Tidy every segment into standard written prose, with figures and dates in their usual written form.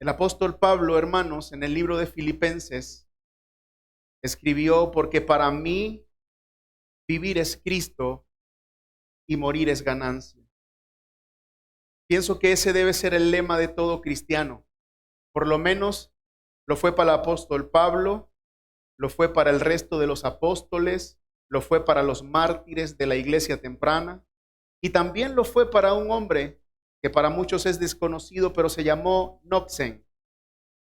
El apóstol Pablo, hermanos, en el libro de Filipenses, escribió, porque para mí vivir es Cristo y morir es ganancia. Pienso que ese debe ser el lema de todo cristiano. Por lo menos lo fue para el apóstol Pablo, lo fue para el resto de los apóstoles, lo fue para los mártires de la iglesia temprana y también lo fue para un hombre que para muchos es desconocido, pero se llamó Noxen.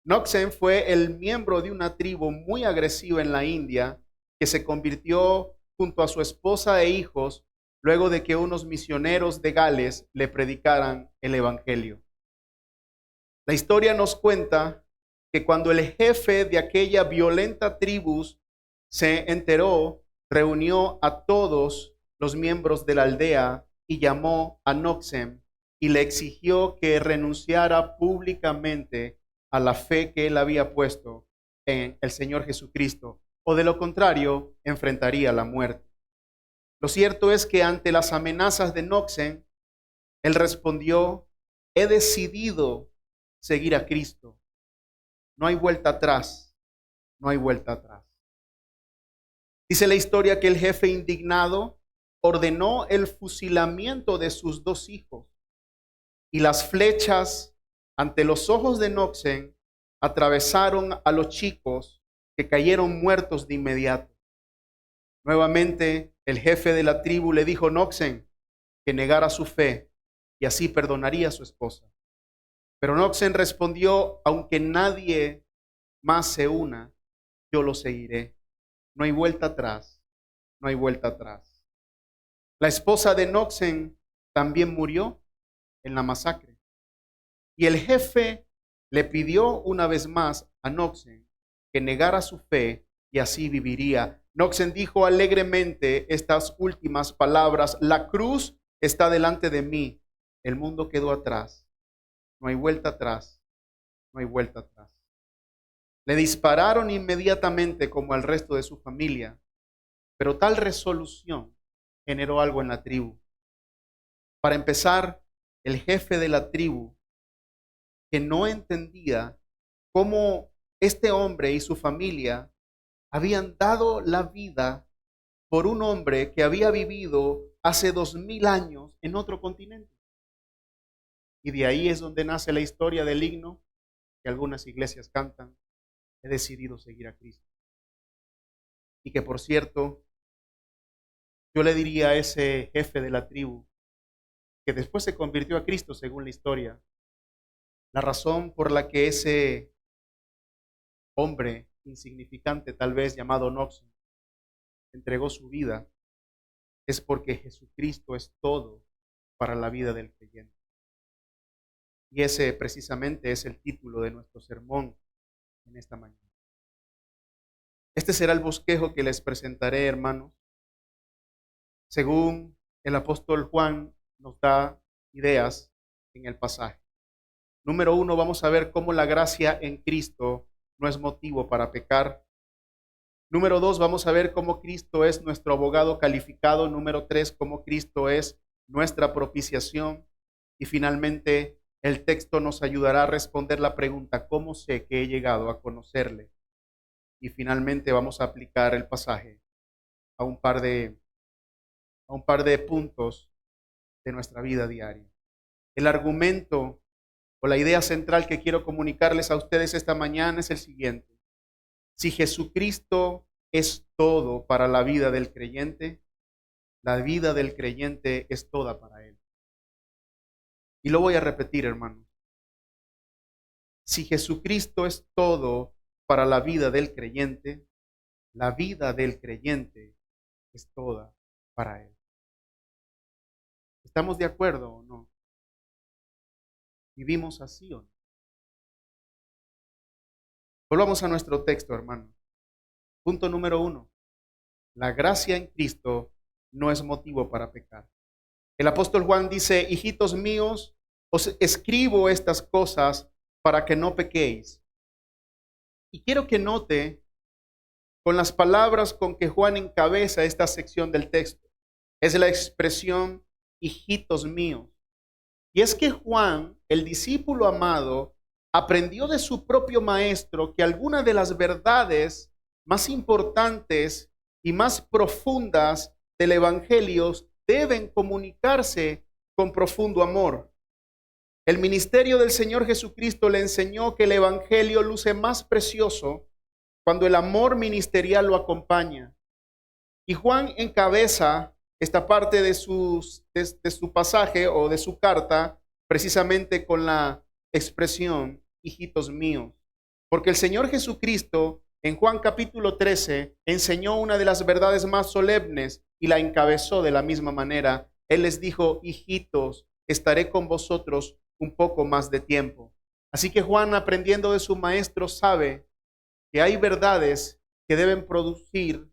Noxen fue el miembro de una tribu muy agresiva en la India que se convirtió junto a su esposa e hijos luego de que unos misioneros de Gales le predicaran el evangelio. La historia nos cuenta que cuando el jefe de aquella violenta tribu se enteró, reunió a todos los miembros de la aldea y llamó a Noxem y le exigió que renunciara públicamente a la fe que él había puesto en el Señor Jesucristo, o de lo contrario, enfrentaría la muerte. Lo cierto es que ante las amenazas de Noxem, él respondió: he decidido seguir a Cristo. No hay vuelta atrás, no hay vuelta atrás. Dice la historia que el jefe indignado ordenó el fusilamiento de sus dos hijos y las flechas ante los ojos de Noxen atravesaron a los chicos que cayeron muertos de inmediato. Nuevamente el jefe de la tribu le dijo a Noxen que negara su fe y así perdonaría a su esposa. Pero Noxen respondió: aunque nadie más se una, yo lo seguiré. No hay vuelta atrás, no hay vuelta atrás. La esposa de Noxen también murió en la masacre. Y el jefe le pidió una vez más a Noxen que negara su fe y así viviría. Noxen dijo alegremente estas últimas palabras: la cruz está delante de mí, el mundo quedó atrás. No hay vuelta atrás, no hay vuelta atrás. Le dispararon inmediatamente como al resto de su familia, pero tal resolución generó algo en la tribu. Para empezar, el jefe de la tribu, que no entendía cómo este hombre y su familia habían dado la vida por un hombre que había vivido hace 2000 años en otro continente. Y de ahí es donde nace la historia del himno que algunas iglesias cantan: he decidido seguir a Cristo. Y que, por cierto, yo le diría a ese jefe de la tribu, que después se convirtió a Cristo según la historia, la razón por la que ese hombre insignificante, tal vez llamado Noxon, entregó su vida, es porque Jesucristo es todo para la vida del creyente. Y ese precisamente es el título de nuestro sermón en esta mañana. Este será el bosquejo que les presentaré, hermanos, según el apóstol Juan nos da ideas en el pasaje. Número 1, vamos a ver cómo la gracia en Cristo no es motivo para pecar. Número 2, vamos a ver cómo Cristo es nuestro abogado calificado. Número 3, cómo Cristo es nuestra propiciación. Y finalmente, el texto nos ayudará a responder la pregunta: ¿cómo sé que he llegado a conocerle? Y finalmente vamos a aplicar el pasaje a un par de puntos de nuestra vida diaria. El argumento o la idea central que quiero comunicarles a ustedes esta mañana es el siguiente: si Jesucristo es todo para la vida del creyente, la vida del creyente es toda para él. Y lo voy a repetir, hermanos. Si Jesucristo es todo para la vida del creyente, la vida del creyente es toda para él. ¿Estamos de acuerdo o no? ¿Vivimos así o no? Volvamos a nuestro texto, hermanos. Punto número 1. La gracia en Cristo no es motivo para pecar. El apóstol Juan dice: hijitos míos, os escribo estas cosas para que no pequéis. Y quiero que note con las palabras con que Juan encabeza esta sección del texto. Es la expresión hijitos míos. Y es que Juan, el discípulo amado, aprendió de su propio maestro que algunas de las verdades más importantes y más profundas del Evangelio deben comunicarse con profundo amor. El ministerio del Señor Jesucristo le enseñó que el Evangelio luce más precioso cuando el amor ministerial lo acompaña. Y Juan encabeza esta parte de su pasaje o de su carta precisamente con la expresión, hijitos míos. Porque el Señor Jesucristo en Juan capítulo 13 enseñó una de las verdades más solemnes y la encabezó de la misma manera. Él les dijo, hijitos, estaré con vosotros un poco más de tiempo. Así que Juan, aprendiendo de su maestro, sabe que hay verdades que deben producir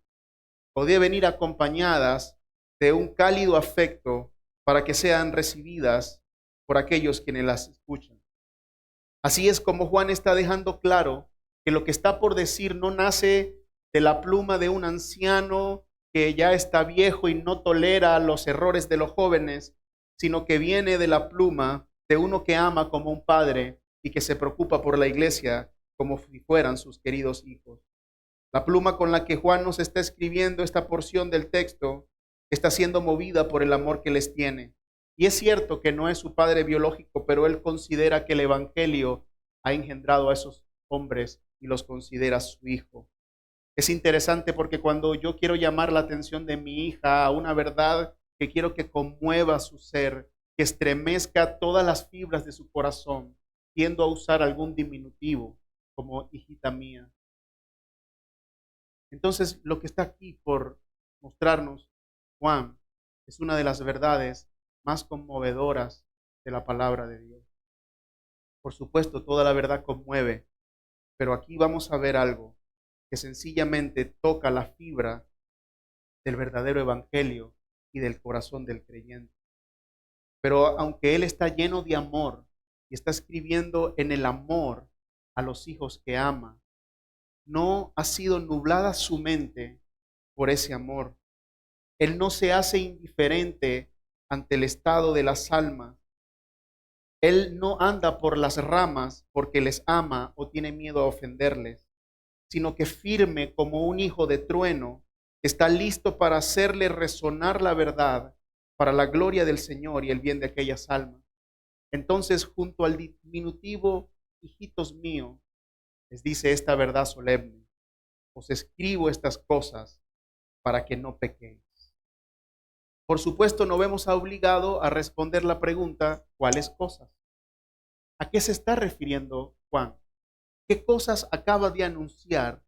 o deben ir acompañadas de un cálido afecto para que sean recibidas por aquellos quienes las escuchan. Así es como Juan está dejando claro que lo que está por decir no nace de la pluma de un anciano que ya está viejo y no tolera los errores de los jóvenes, sino que viene de la pluma de uno que ama como un padre y que se preocupa por la iglesia como si fueran sus queridos hijos. La pluma con la que Juan nos está escribiendo esta porción del texto está siendo movida por el amor que les tiene. Y es cierto que no es su padre biológico, pero él considera que el Evangelio ha engendrado a esos hombres y los considera su hijo. Es interesante porque cuando yo quiero llamar la atención de mi hija a una verdad que quiero que conmueva su ser, que estremezca todas las fibras de su corazón, tiendo a usar algún diminutivo como hijita mía. Entonces, lo que está aquí por mostrarnos Juan es una de las verdades más conmovedoras de la palabra de Dios. Por supuesto, toda la verdad conmueve, pero aquí vamos a ver algo que sencillamente toca la fibra del verdadero evangelio y del corazón del creyente. Pero aunque él está lleno de amor y está escribiendo en el amor a los hijos que ama, no ha sido nublada su mente por ese amor. Él no se hace indiferente ante el estado de las almas. Él no anda por las ramas porque les ama o tiene miedo a ofenderles, sino que firme como un hijo de trueno, está listo para hacerle resonar la verdad para la gloria del Señor y el bien de aquellas almas. Entonces, junto al diminutivo, hijitos míos, les dice esta verdad solemne: os escribo estas cosas para que no pequéis. Por supuesto, nos vemos obligados a responder la pregunta, ¿cuáles cosas? ¿A qué se está refiriendo Juan? ¿Qué cosas acaba de anunciar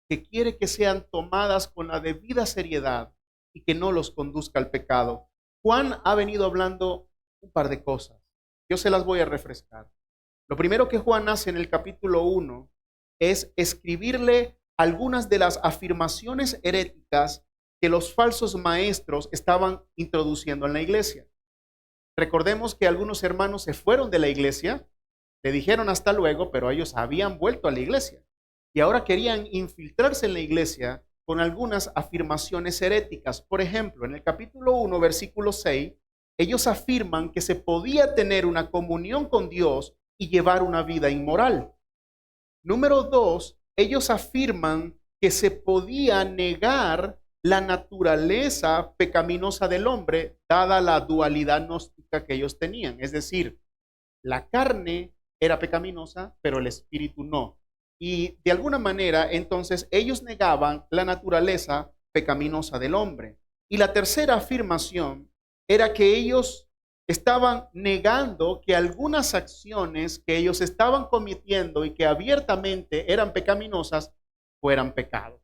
que quiere que sean tomadas con la debida seriedad y que no los conduzca al pecado? Juan ha venido hablando un par de cosas. Yo se las voy a refrescar. Lo primero que Juan hace en el capítulo 1 es escribirle algunas de las afirmaciones heréticas que los falsos maestros estaban introduciendo en la iglesia. Recordemos que algunos hermanos se fueron de la iglesia, le dijeron hasta luego, pero ellos habían vuelto a la iglesia y ahora querían infiltrarse en la iglesia con algunas afirmaciones heréticas. Por ejemplo, en el capítulo 1, versículo 6, ellos afirman que se podía tener una comunión con Dios y llevar una vida inmoral. Número 2, ellos afirman que se podía negar la naturaleza pecaminosa del hombre, dada la dualidad gnóstica que ellos tenían. Es decir, la carne era pecaminosa, pero el espíritu no. Y de alguna manera, entonces, ellos negaban la naturaleza pecaminosa del hombre. Y la tercera afirmación era que ellos estaban negando que algunas acciones que ellos estaban cometiendo y que abiertamente eran pecaminosas, fueran pecado.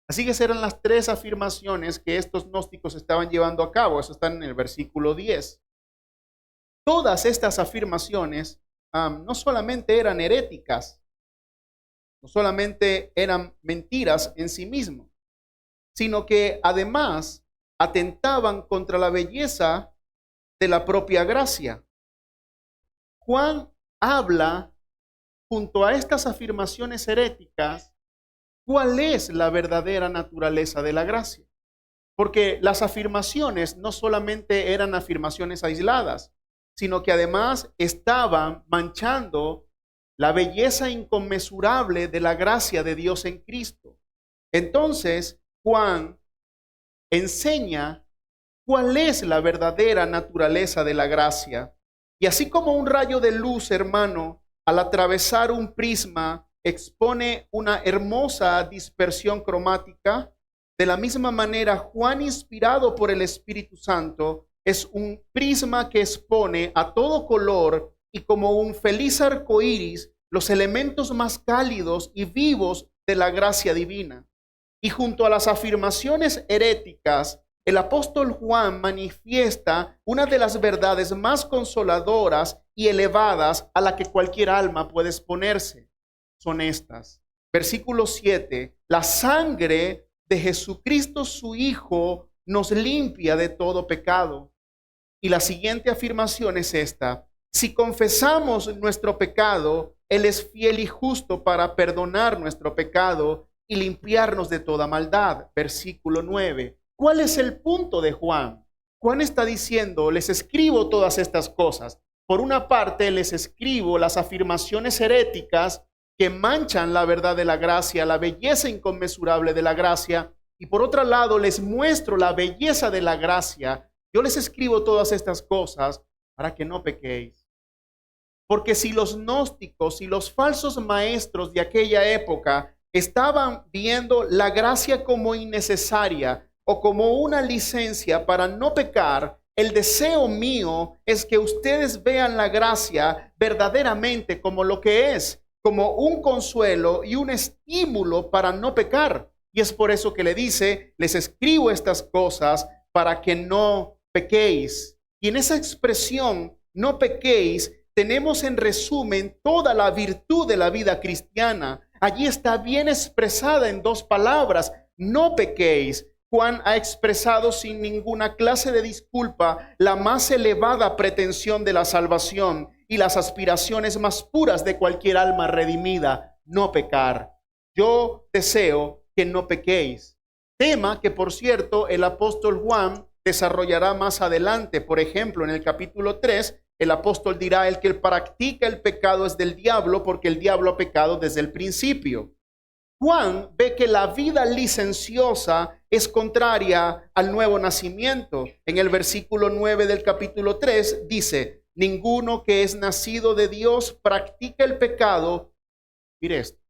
Así que esas eran las tres afirmaciones que estos gnósticos estaban llevando a cabo. Eso está en el versículo 10. Todas estas afirmaciones no solamente eran heréticas, no solamente eran mentiras en sí mismos, sino que además atentaban contra la belleza de la propia gracia. Juan habla junto a estas afirmaciones heréticas cuál es la verdadera naturaleza de la gracia. Porque las afirmaciones no solamente eran afirmaciones aisladas, sino que además estaban manchando la belleza inconmensurable de la gracia de Dios en Cristo. Entonces, Juan enseña cuál es la verdadera naturaleza de la gracia. Y así como un rayo de luz, hermano, al atravesar un prisma expone una hermosa dispersión cromática, de la misma manera Juan, inspirado por el Espíritu Santo, es un prisma que expone a todo color y como un feliz arco iris los elementos más cálidos y vivos de la gracia divina. Y junto a las afirmaciones heréticas, el apóstol Juan manifiesta una de las verdades más consoladoras y elevadas a la que cualquier alma puede exponerse. Son estas. Versículo 7. La sangre de Jesucristo, su Hijo, nos limpia de todo pecado. Y la siguiente afirmación es esta. Si confesamos nuestro pecado, Él es fiel y justo para perdonar nuestro pecado y limpiarnos de toda maldad. Versículo 9. ¿Cuál es el punto de Juan? Juan está diciendo, les escribo todas estas cosas. Por una parte, les escribo las afirmaciones heréticas que manchan la verdad de la gracia, la belleza inconmensurable de la gracia. Y por otro lado, les muestro la belleza de la gracia. Yo les escribo todas estas cosas para que no pequéis. Porque si los gnósticos y los falsos maestros de aquella época estaban viendo la gracia como innecesaria o como una licencia para no pecar, el deseo mío es que ustedes vean la gracia verdaderamente como lo que es, como un consuelo y un estímulo para no pecar. Y es por eso que le dice, les escribo estas cosas para que no pequéis. Y en esa expresión, no pequéis, tenemos en resumen toda la virtud de la vida cristiana. Allí está bien expresada en dos palabras, no pequéis. Juan ha expresado sin ninguna clase de disculpa la más elevada pretensión de la salvación y las aspiraciones más puras de cualquier alma redimida, no pecar. Yo deseo que no pequéis. Tema que, por cierto, el apóstol Juan desarrollará más adelante. Por ejemplo, en el capítulo 3, el apóstol dirá, el que practica el pecado es del diablo, porque el diablo ha pecado desde el principio. Juan ve que la vida licenciosa es contraria al nuevo nacimiento. En el versículo 9 del capítulo 3 dice, ninguno que es nacido de Dios practica el pecado. Mire esto,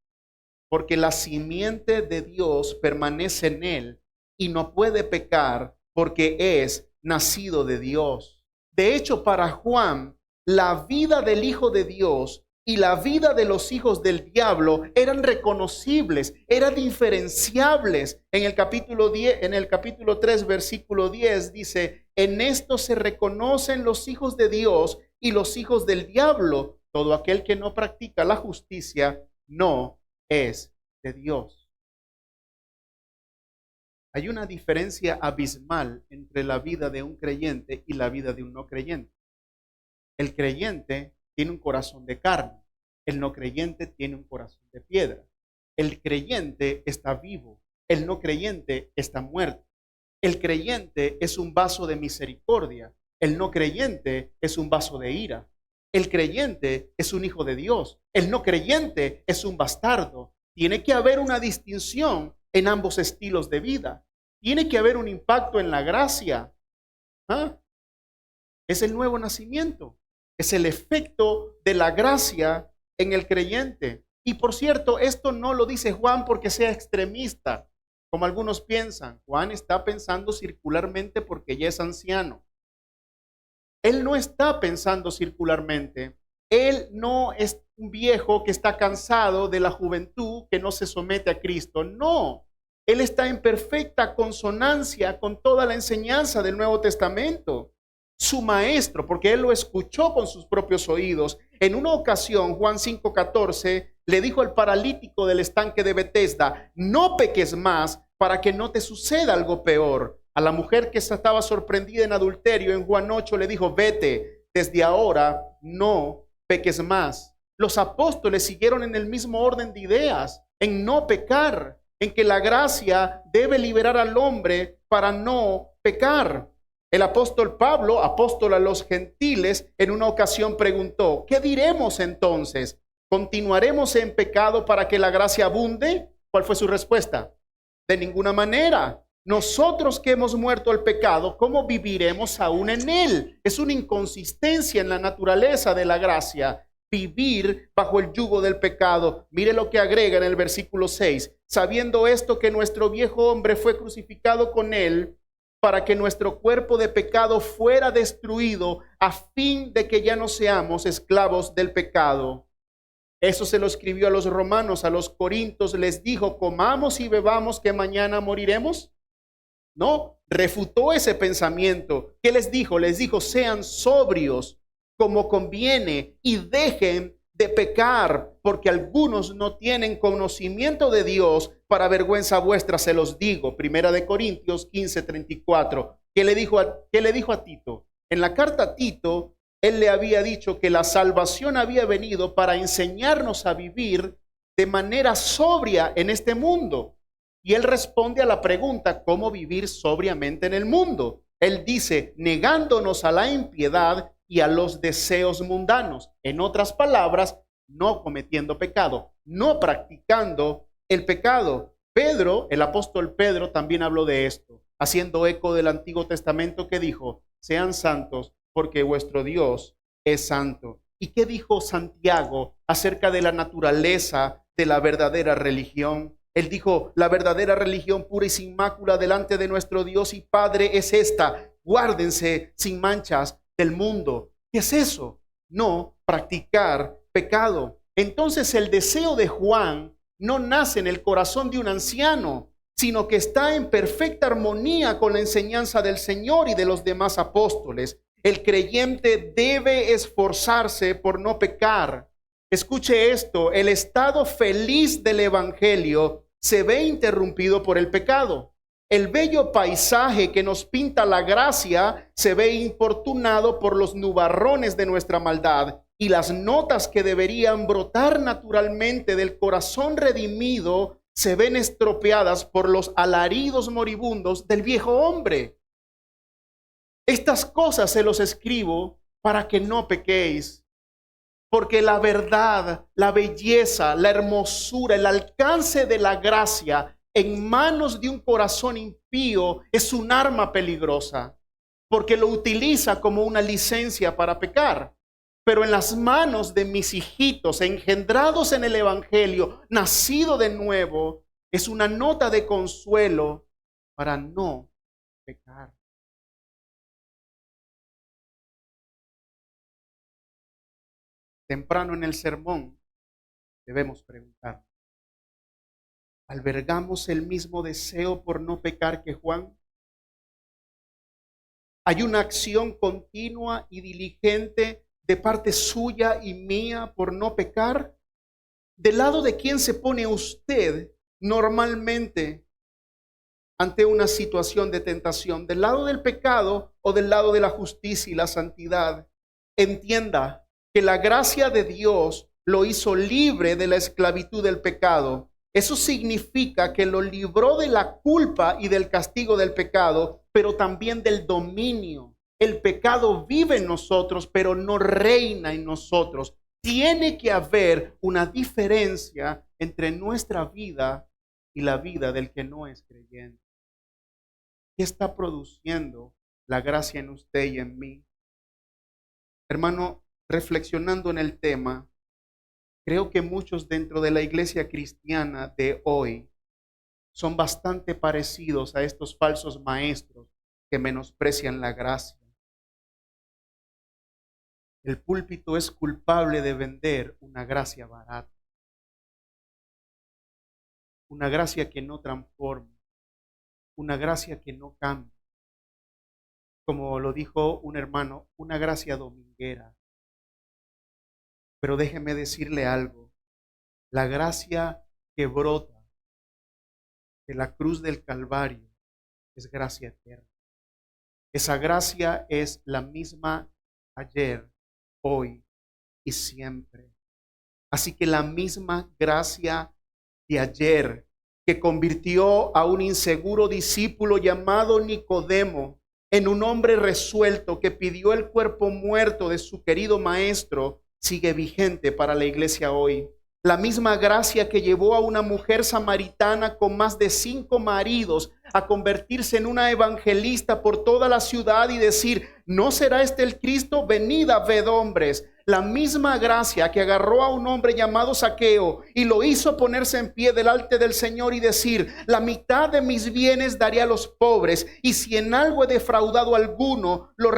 porque la simiente de Dios permanece en él y no puede pecar porque es nacido de Dios. De hecho, para Juan, la vida del Hijo de Dios y la vida de los hijos del diablo eran reconocibles, eran diferenciables. En el capítulo 10, en el capítulo 3, versículo 10 dice, en esto se reconocen los hijos de Dios y los hijos del diablo. Todo aquel que no practica la justicia no es de Dios. Hay una diferencia abismal entre la vida de un creyente y la vida de un no creyente. El creyente tiene un corazón de carne. El no creyente tiene un corazón de piedra. El creyente está vivo. El no creyente está muerto. El creyente es un vaso de misericordia. El no creyente es un vaso de ira. El creyente es un hijo de Dios. El no creyente es un bastardo. Tiene que haber una distinción en ambos estilos de vida. Tiene que haber un impacto en la gracia. ¿Ah? Es el nuevo nacimiento. Es el efecto de la gracia en el creyente. Y por cierto, esto no lo dice Juan porque sea extremista, como algunos piensan. Juan está pensando circularmente porque ya es anciano. Él no está pensando circularmente. Él no es un viejo que está cansado de la juventud, que no se somete a Cristo. No, él está en perfecta consonancia con toda la enseñanza del Nuevo Testamento. Su maestro, porque él lo escuchó con sus propios oídos. En una ocasión, Juan 5:14, le dijo al paralítico del estanque de Betesda, no peques más para que no te suceda algo peor. A la mujer que estaba sorprendida en adulterio, en Juan 8, le dijo, vete, desde ahora no peques más. Los apóstoles siguieron en el mismo orden de ideas, en no pecar, en que la gracia debe liberar al hombre para no pecar. El apóstol Pablo, apóstol a los gentiles, en una ocasión preguntó, ¿qué diremos entonces? ¿Continuaremos en pecado para que la gracia abunde? ¿Cuál fue su respuesta? De ninguna manera. Nosotros que hemos muerto al pecado, ¿cómo viviremos aún en él? Es una inconsistencia en la naturaleza de la gracia, vivir bajo el yugo del pecado. Mire lo que agrega en el versículo 6. Sabiendo esto, que nuestro viejo hombre fue crucificado con él, para que nuestro cuerpo de pecado fuera destruido, a fin de que ya no seamos esclavos del pecado. Eso se lo escribió a los romanos, a los corintios les dijo, comamos y bebamos que mañana moriremos. No, refutó ese pensamiento. ¿Qué les dijo? Les dijo, sean sobrios como conviene y dejen de pecar, porque algunos no tienen conocimiento de Dios. Para vergüenza vuestra se los digo. Primera de Corintios 15:34. ¿Qué le dijo a Tito? En la carta a Tito, él le había dicho que la salvación había venido para enseñarnos a vivir de manera sobria en este mundo. Y él responde a la pregunta, ¿cómo vivir sobriamente en el mundo? Él dice, negándonos a la impiedad y a los deseos mundanos. En otras palabras, no cometiendo pecado, no practicando el pecado. Pedro, el apóstol Pedro, también habló de esto, haciendo eco del Antiguo Testamento que dijo, sean santos porque vuestro Dios es santo. ¿Y qué dijo Santiago acerca de la naturaleza de la verdadera religión? Él dijo, la verdadera religión pura y sin mácula delante de nuestro Dios y Padre es esta, guárdense sin manchas del mundo. ¿Qué es eso? No practicar pecado. Entonces el deseo de Juan no nace en el corazón de un anciano, sino que está en perfecta armonía con la enseñanza del Señor y de los demás apóstoles. El creyente debe esforzarse por no pecar. Escuche esto, el estado feliz del evangelio se ve interrumpido por el pecado. El bello paisaje que nos pinta la gracia se ve importunado por los nubarrones de nuestra maldad, y las notas que deberían brotar naturalmente del corazón redimido se ven estropeadas por los alaridos moribundos del viejo hombre. Estas cosas se los escribo para que no pequéis. Porque la verdad, la belleza, la hermosura, el alcance de la gracia en manos de un corazón impío es un arma peligrosa, porque lo utiliza como una licencia para pecar. Pero en las manos de mis hijitos, engendrados en el evangelio, nacido de nuevo, es una nota de consuelo para no pecar. Temprano en el sermón debemos preguntar, ¿albergamos el mismo deseo por no pecar que Juan? ¿Hay una acción continua y diligente de parte suya y mía por no pecar? ¿Del lado de quién se pone usted normalmente ante una situación de tentación? ¿Del lado del pecado o del lado de la justicia y la santidad? Entienda que la gracia de Dios lo hizo libre de la esclavitud del pecado. Eso significa que lo libró de la culpa y del castigo del pecado, pero también del dominio. El pecado vive en nosotros, pero no reina en nosotros. Tiene que haber una diferencia entre nuestra vida y la vida del que no es creyente. ¿Qué está produciendo la gracia en usted y en mí? Hermano, reflexionando en el tema, creo que muchos dentro de la iglesia cristiana de hoy son bastante parecidos a estos falsos maestros que menosprecian la gracia. El púlpito es culpable de vender una gracia barata, una gracia que no transforma, una gracia que no cambia. Como lo dijo un hermano, una gracia dominguera. Pero déjeme decirle algo, la gracia que brota de la cruz del Calvario es gracia eterna. Esa gracia es la misma ayer, hoy y siempre. Así que la misma gracia de ayer que convirtió a un inseguro discípulo llamado Nicodemo en un hombre resuelto que pidió el cuerpo muerto de su querido maestro, sigue vigente para la iglesia hoy. La misma gracia que llevó a una mujer samaritana con más de 5 maridos a convertirse en una evangelista por toda la ciudad y decir, ¿no será este el Cristo? Venid a ved hombres. La misma gracia que agarró a un hombre llamado Zaqueo y lo hizo ponerse en pie delante del Señor y decir, la mitad de mis bienes daré a los pobres, y si en algo he defraudado a alguno, lo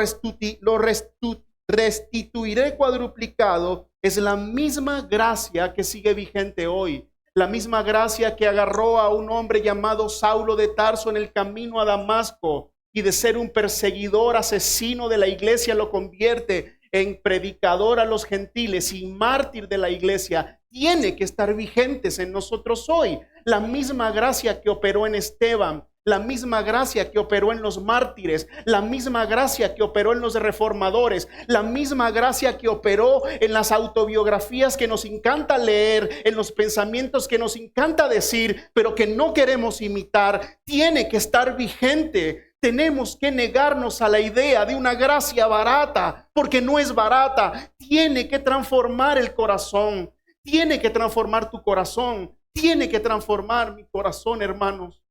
restituiré cuadruplicado. Es la misma gracia que sigue vigente hoy. La misma gracia que agarró a un hombre llamado Saulo de Tarso en el camino a Damasco y de ser un perseguidor, asesino de la iglesia, lo convierte en predicador a los gentiles y mártir de la iglesia, tiene que estar vigentes en nosotros hoy. La misma gracia que operó en Esteban, la misma gracia que operó en los mártires, la misma gracia que operó en los reformadores, la misma gracia que operó en las autobiografías que nos encanta leer, en los pensamientos que nos encanta decir, pero que no queremos imitar, tiene que estar vigente. Tenemos que negarnos a la idea de una gracia barata, porque no es barata. Tiene que transformar el corazón, tiene que transformar tu corazón, tiene que transformar mi corazón, hermanos.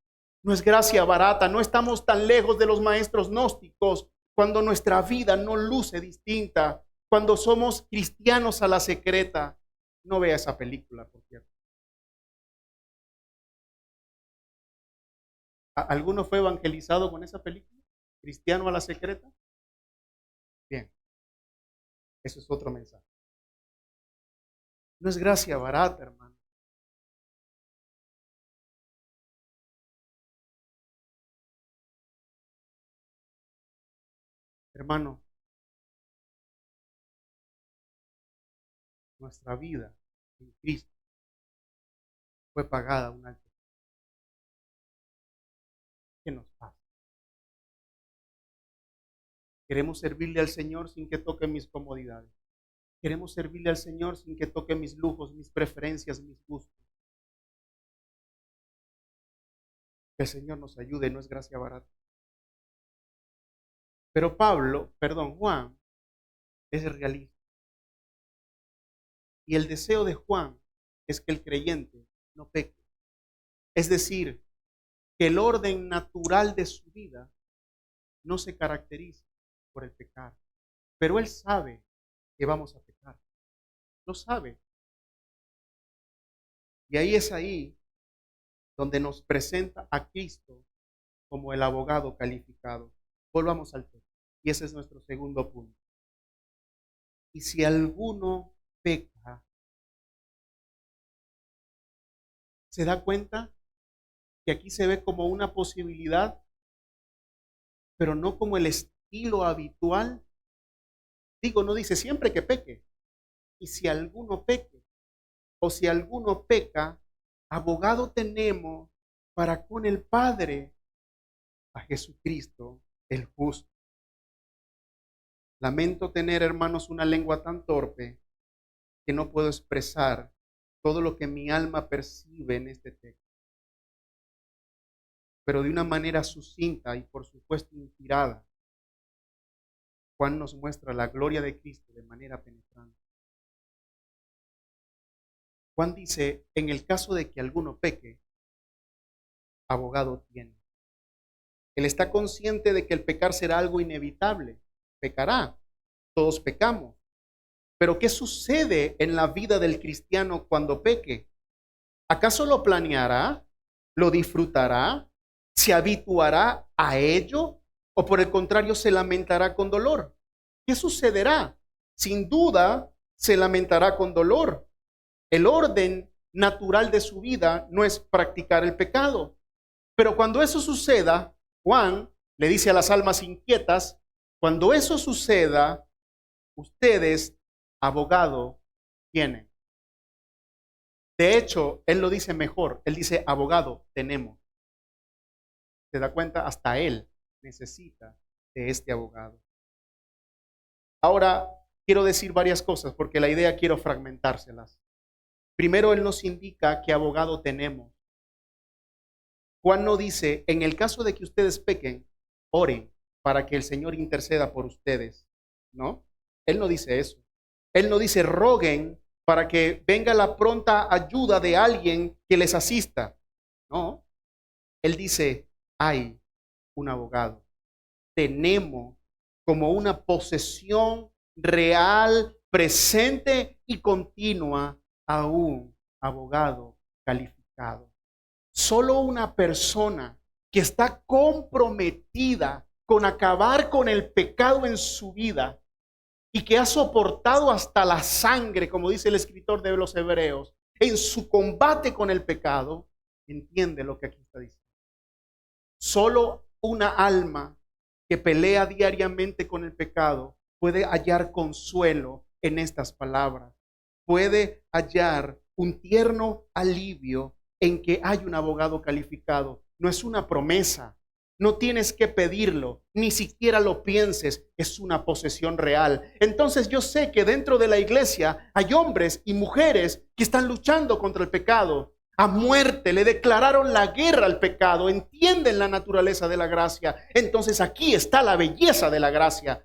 No es gracia barata, no estamos tan lejos de los maestros gnósticos cuando nuestra vida no luce distinta, cuando somos cristianos a la secreta. No vea esa película, por cierto. ¿Alguno fue evangelizado con esa película? ¿Cristiano a la secreta? Bien, eso es otro mensaje. No es gracia barata, hermano. Hermano, nuestra vida en Cristo fue pagada a un alto. ¿Qué nos pasa? Queremos servirle al Señor sin que toque mis comodidades. Queremos servirle al Señor sin que toque mis lujos, mis preferencias, mis gustos. Que el Señor nos ayude, no es gracia barata. Pero Juan es realista. Y el deseo de Juan es que el creyente no peque. Es decir, que el orden natural de su vida no se caracteriza por el pecado. Pero él sabe que vamos a pecar. Lo sabe. Y ahí donde nos presenta a Cristo como el abogado calificado. Volvamos al texto. Y ese es nuestro segundo punto. Y si alguno peca, ¿se da cuenta que aquí se ve como una posibilidad, pero no como el estilo habitual? Digo, no dice siempre que peque. Y si alguno peque, o si alguno peca, abogado tenemos para con el Padre, a Jesucristo el justo. Lamento tener, hermanos, una lengua tan torpe que no puedo expresar todo lo que mi alma percibe en este texto. Pero de una manera sucinta y por supuesto inspirada, Juan nos muestra la gloria de Cristo de manera penetrante. Juan dice, en el caso de que alguno peque, abogado tiene. Él está consciente de que el pecar será algo inevitable. Pecará. Todos pecamos. Pero ¿qué sucede en la vida del cristiano cuando peque? ¿Acaso lo planeará? ¿Lo disfrutará? ¿Se habituará a ello? ¿O por el contrario se lamentará con dolor? ¿Qué sucederá? Sin duda se lamentará con dolor. El orden natural de su vida no es practicar el pecado. Pero cuando eso suceda, Juan le dice a las almas inquietas, cuando eso suceda, ustedes, abogado, tienen. De hecho, él lo dice mejor. Él dice, abogado, tenemos. ¿Se da cuenta? Hasta él necesita de este abogado. Ahora, quiero decir varias cosas porque la idea quiero fragmentárselas. Primero, él nos indica qué abogado tenemos. Juan no dice, en el caso de que ustedes pequen, oren para que el Señor interceda por ustedes. No, él no dice eso. Él no dice roguen para que venga la pronta ayuda de alguien que les asista. No, Él dice, hay un abogado. Tenemos como una posesión real, presente y continua a un abogado calificado. Solo una persona que está comprometida con acabar con el pecado en su vida y que ha soportado hasta la sangre, como dice el escritor de los Hebreos, en su combate con el pecado, entiende lo que aquí está diciendo. Solo una alma que pelea diariamente con el pecado puede hallar consuelo en estas palabras. Puede hallar un tierno alivio en que hay un abogado calificado. No es una promesa, no tienes que pedirlo, ni siquiera lo pienses, es una posesión real. Entonces yo sé que dentro de la iglesia hay hombres y mujeres que están luchando contra el pecado. A muerte le declararon la guerra al pecado, entienden la naturaleza de la gracia. Entonces aquí está la belleza de la gracia.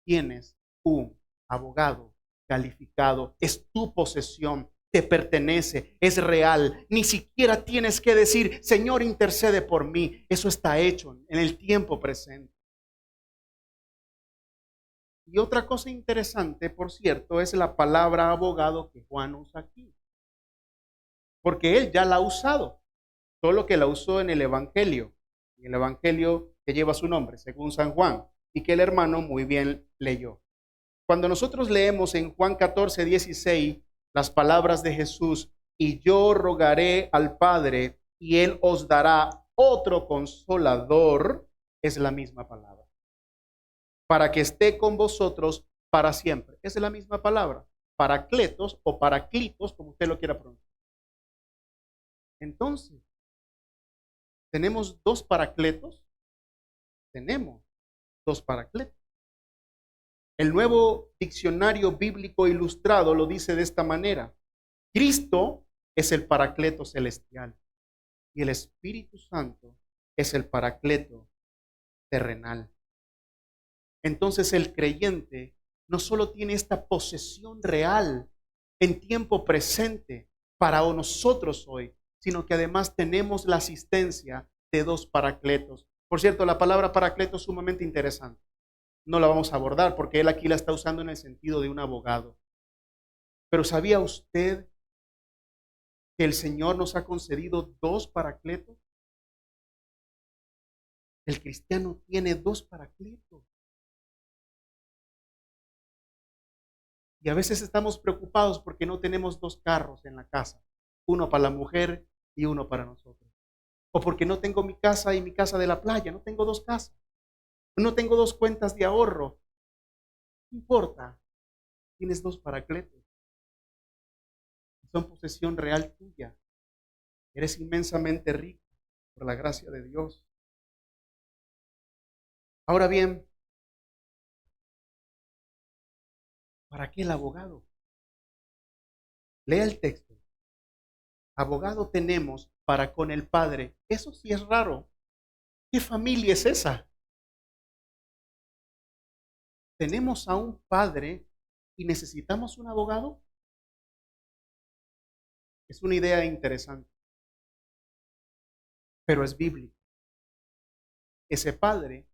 Tienes un abogado calificado, es tu posesión, te pertenece, es real. Ni siquiera tienes que decir, Señor, intercede por mí. Eso está hecho en el tiempo presente. Y otra cosa interesante, por cierto, es la palabra abogado que Juan usa aquí. Porque él ya la ha usado, solo que la usó en el Evangelio que lleva su nombre, según San Juan, y que el hermano muy bien leyó. Cuando nosotros leemos en Juan 14:16 las palabras de Jesús, y yo rogaré al Padre, y Él os dará otro consolador, es la misma palabra, para que esté con vosotros para siempre. Es la misma palabra, paracletos o paraclitos, como usted lo quiera pronunciar. Entonces, ¿tenemos dos paracletos? Tenemos dos paracletos. El nuevo diccionario bíblico ilustrado lo dice de esta manera. Cristo es el paracleto celestial y el Espíritu Santo es el paracleto terrenal. Entonces el creyente no solo tiene esta posesión real en tiempo presente para nosotros hoy, sino que además tenemos la asistencia de dos paracletos. Por cierto, la palabra paracleto es sumamente interesante. No la vamos a abordar porque él aquí la está usando en el sentido de un abogado. Pero ¿sabía usted que el Señor nos ha concedido dos paracletos? El cristiano tiene dos paracletos. Y a veces estamos preocupados porque no tenemos dos carros en la casa, uno para la mujer y uno para nosotros. O porque no tengo mi casa y mi casa de la playa, no tengo dos casas. No tengo dos cuentas de ahorro. No importa, tienes dos paracletos. Son posesión real tuya. Eres inmensamente rico por la gracia de Dios. Ahora bien, ¿para qué el abogado? Lea el texto. Abogado tenemos para con el Padre. Eso sí es raro. ¿Qué familia es esa? ¿Tenemos a un Padre y necesitamos un abogado? Es una idea interesante, pero es bíblico. Ese Padre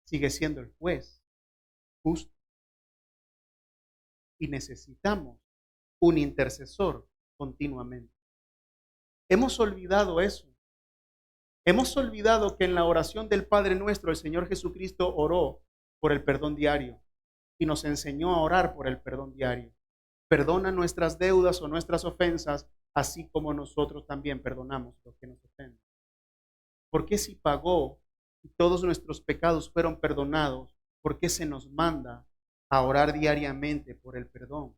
sigue siendo el juez justo y necesitamos un intercesor continuamente. Hemos olvidado eso. Hemos olvidado que en la oración del Padre Nuestro el Señor Jesucristo oró por el perdón diario y nos enseñó a orar por el perdón diario. Perdona nuestras deudas o nuestras ofensas, así como nosotros también perdonamos los que nos ofenden. ¿Por qué si pagó y todos nuestros pecados fueron perdonados, por qué se nos manda a orar diariamente por el perdón,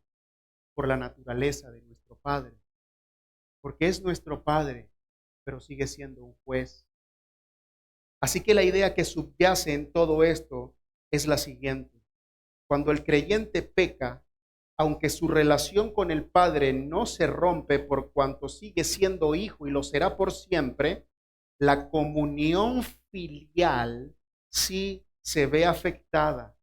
por la naturaleza de nuestro Padre? Porque es nuestro Padre, pero sigue siendo un juez. Así que la idea que subyace en todo esto es la siguiente. Cuando el creyente peca, aunque su relación con el Padre no se rompe por cuanto sigue siendo hijo y lo será por siempre, la comunión filial sí se ve afectada.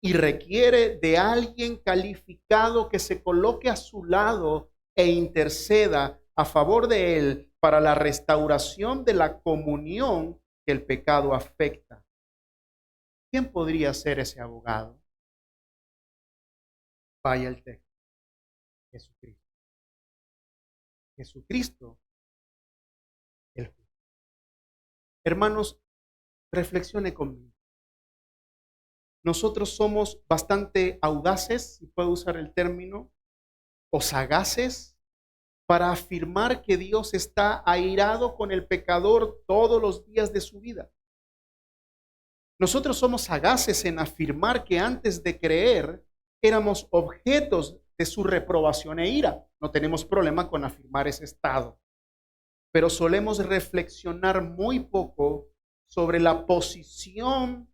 y requiere de alguien calificado que se coloque a su lado e interceda a favor de él para la restauración de la comunión que el pecado afecta. ¿Quién podría ser ese abogado? Vaya el texto. Jesucristo. Jesucristo, el justo. Hermanos, reflexione conmigo. Nosotros somos bastante audaces, si puedo usar el término, o sagaces para afirmar que Dios está airado con el pecador todos los días de su vida. Nosotros somos sagaces en afirmar que antes de creer éramos objetos de su reprobación e ira. No tenemos problema con afirmar ese estado, pero solemos reflexionar muy poco sobre la posición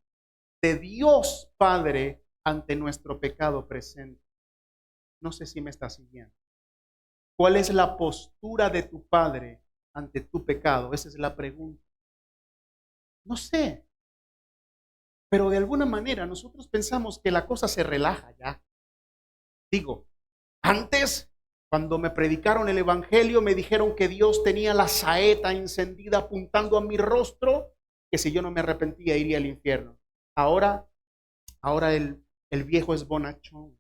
de Dios Padre ante nuestro pecado presente. No sé si me está siguiendo. ¿Cuál es la postura de tu Padre ante tu pecado? Esa es la pregunta. No sé, pero de alguna manera nosotros pensamos que la cosa se relaja ya. Digo, antes, cuando me predicaron el Evangelio, me dijeron que Dios tenía la saeta encendida apuntando a mi rostro, que si yo no me arrepentía iría al infierno. Ahora el viejo es bonachón.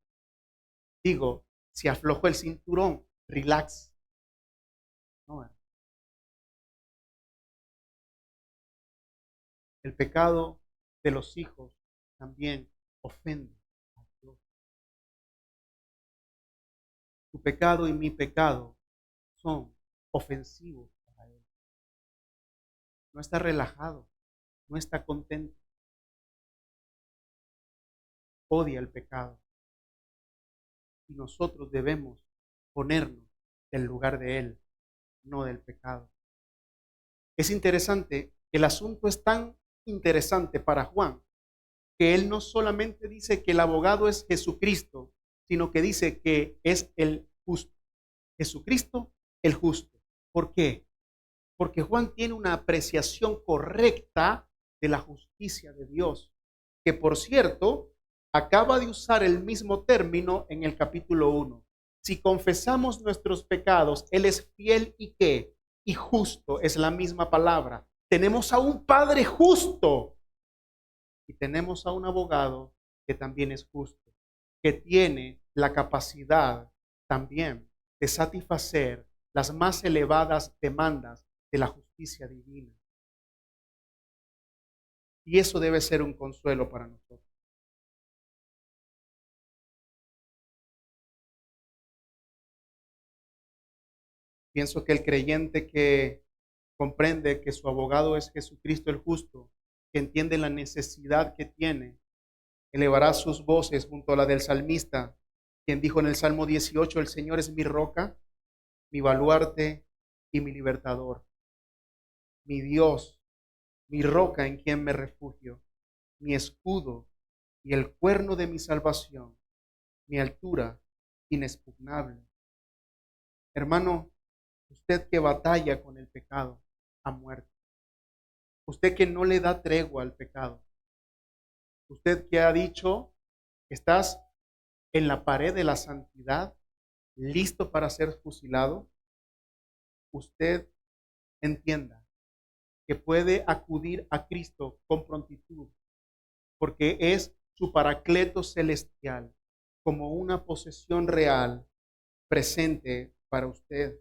Digo, si aflojo el cinturón, relax. No, el pecado de los hijos también ofende a Dios. Tu pecado y mi pecado son ofensivos para Él. No está relajado, no está contento. Odia el pecado. Y nosotros debemos ponernos en lugar de Él, no del pecado. Es interesante, el asunto es tan interesante para Juan, que él no solamente dice que el abogado es Jesucristo, sino que dice que es el justo. Jesucristo, el justo. ¿Por qué? Porque Juan tiene una apreciación correcta de la justicia de Dios, que por cierto, acaba de usar el mismo término en el capítulo 1. Si confesamos nuestros pecados, Él es fiel y qué, y justo, es la misma palabra. Tenemos a un Padre justo y tenemos a un abogado que también es justo, que tiene la capacidad también de satisfacer las más elevadas demandas de la justicia divina. Y eso debe ser un consuelo para nosotros. Pienso que el creyente que comprende que su abogado es Jesucristo el justo, que entiende la necesidad que tiene, elevará sus voces junto a la del salmista, quien dijo en el Salmo 18, el Señor es mi roca, mi baluarte y mi libertador, mi Dios, mi roca en quien me refugio, mi escudo y el cuerno de mi salvación, mi altura inexpugnable. Hermano, usted que batalla con el pecado ha muerto. Usted que no le da tregua al pecado. Usted que ha dicho, estás en la pared de la santidad, listo para ser fusilado. Usted entienda que puede acudir a Cristo con prontitud, porque es su paracleto celestial, como una posesión real presente para usted.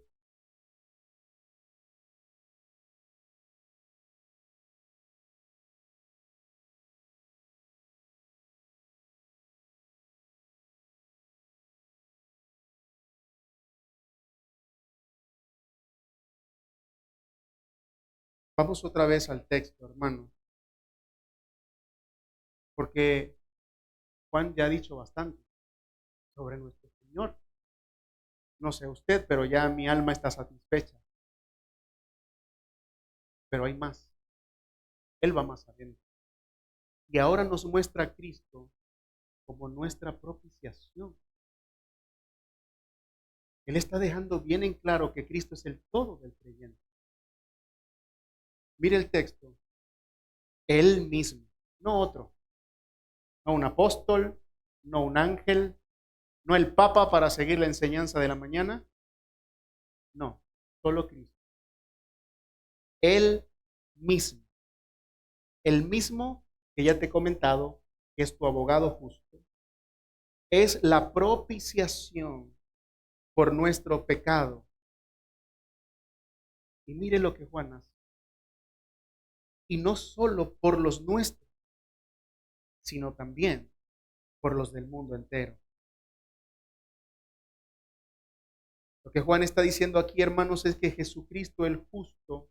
Vamos otra vez al texto, hermano, porque Juan ya ha dicho bastante sobre nuestro Señor. No sé usted, pero ya mi alma está satisfecha. Pero hay más. Él va más adentro. Y ahora nos muestra a Cristo como nuestra propiciación. Él está dejando bien en claro que Cristo es el todo del creyente. Mire el texto. Él mismo, no otro. no un apóstol, no un ángel, no el Papa para seguir la enseñanza de la mañana. No, solo Cristo. Él mismo. El mismo que ya te he comentado, que es tu abogado justo, es la propiciación por nuestro pecado. Y mire lo que Juan hace. Y no solo por los nuestros, sino también por los del mundo entero. Lo que Juan está diciendo aquí, hermanos, es que Jesucristo el justo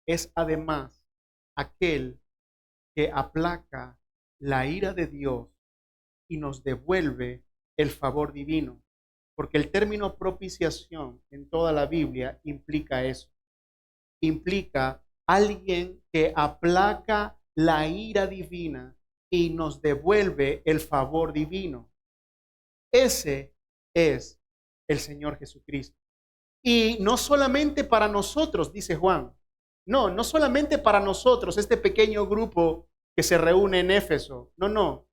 es además aquel que aplaca la ira de Dios y nos devuelve el favor divino. Porque el término propiciación en toda la Biblia implica eso. Implica alguien que aplaca la ira divina y nos devuelve el favor divino. Ese es el Señor Jesucristo. Y no solamente para nosotros, dice Juan. No solamente para nosotros, este pequeño grupo que se reúne en Éfeso. No.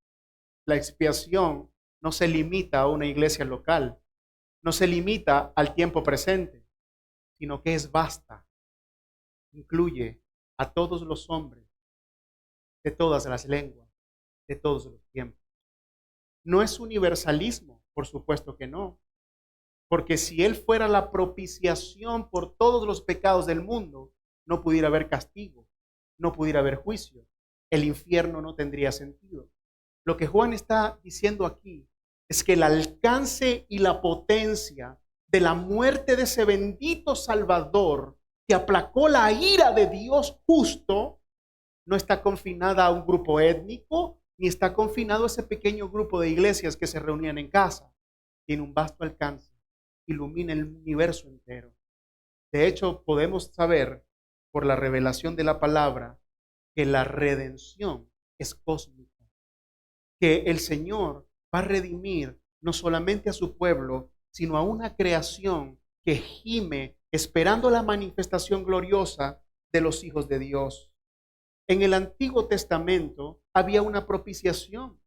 La expiación no se limita a una iglesia local. No se limita al tiempo presente, sino que es vasta. Incluye a todos los hombres, de todas las lenguas, de todos los tiempos. No es universalismo, por supuesto que no. Porque si Él fuera la propiciación por todos los pecados del mundo, no pudiera haber castigo, no pudiera haber juicio. El infierno no tendría sentido. Lo que Juan está diciendo aquí es que el alcance y la potencia de la muerte de ese bendito Salvador que aplacó la ira de Dios justo no está confinada a un grupo étnico, ni está confinado a ese pequeño grupo de iglesias que se reunían en casa. Tiene un vasto alcance, ilumina el universo entero. De hecho, podemos saber por la revelación de la palabra que la redención es cósmica, que el Señor va a redimir no solamente a su pueblo, sino a una creación que gime esperando la manifestación gloriosa de los hijos de Dios. En el Antiguo Testamento había una propiciación.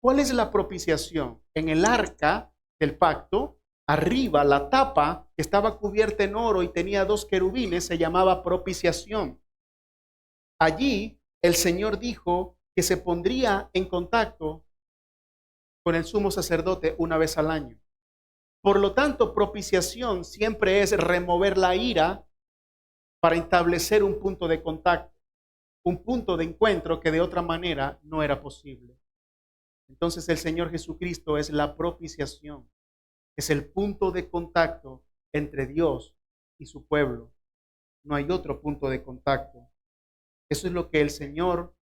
¿Cuál es la propiciación? En el arca del pacto, arriba la tapa que estaba cubierta en oro y tenía 2 querubines se llamaba propiciación. Allí el Señor dijo que se pondría en contacto con el sumo sacerdote una vez al año. Por lo tanto, propiciación siempre es remover la ira para establecer un punto de contacto, un punto de encuentro que de otra manera no era posible. Entonces el Señor Jesucristo es la propiciación, es el punto de contacto entre Dios y su pueblo. No hay otro punto de contacto. Eso es lo que el Señor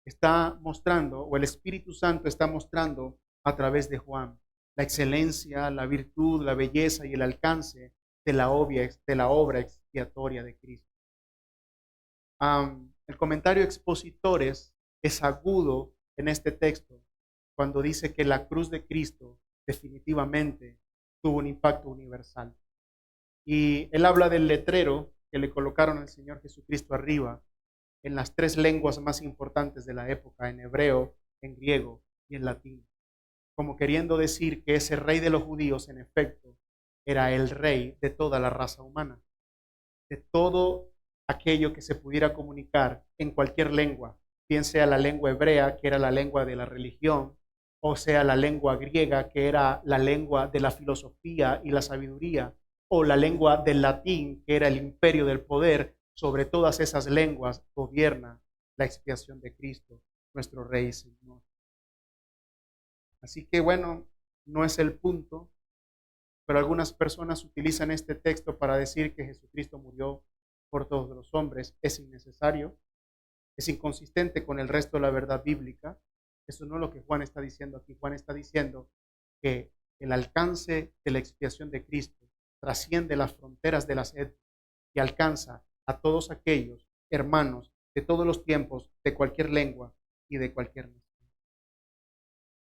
está mostrando, o el Espíritu Santo está mostrando a través de Juan. La excelencia, la virtud, la belleza y el alcance de la obra expiatoria de Cristo. El comentario expositores es agudo en este texto cuando dice que la cruz de Cristo definitivamente tuvo un impacto universal. Y él habla del letrero que le colocaron al Señor Jesucristo arriba en las 3 lenguas más importantes de la época, en hebreo, en griego y en latín, como queriendo decir que ese rey de los judíos, en efecto, era el rey de toda la raza humana, de todo aquello que se pudiera comunicar en cualquier lengua, bien sea la lengua hebrea, que era la lengua de la religión, o sea la lengua griega, que era la lengua de la filosofía y la sabiduría, o la lengua del latín, que era el imperio del poder. Sobre todas esas lenguas gobierna la expiación de Cristo, nuestro Rey y Señor. Así que bueno, no es el punto, pero algunas personas utilizan este texto para decir que Jesucristo murió por todos los hombres. Es innecesario, es inconsistente con el resto de la verdad bíblica. Eso no es lo que Juan está diciendo aquí. Juan está diciendo que el alcance de la expiación de Cristo trasciende las fronteras de las etnias y alcanza a todos aquellos hermanos de todos los tiempos, de cualquier lengua y de cualquier nación.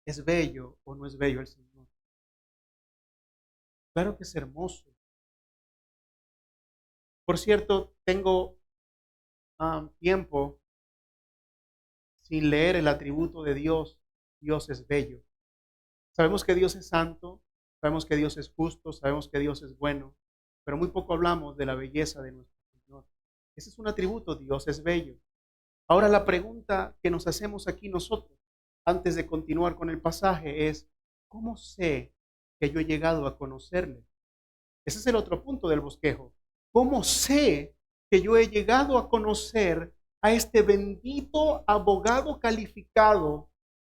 ¿Es bello o no es bello el Señor? Claro que es hermoso. Por cierto, tengo tiempo sin leer el atributo de Dios Dios es bello. Sabemos que Dios es santo, sabemos que Dios es justo, sabemos que Dios es bueno, pero muy poco hablamos de la belleza de nuestro Señor. Ese es un atributo, Dios es bello. Ahora la pregunta que nos hacemos aquí nosotros, antes de continuar con el pasaje, es, ¿cómo sé que yo he llegado a conocerle? Ese es el otro punto del bosquejo. ¿Cómo sé que yo he llegado a conocer a este bendito abogado calificado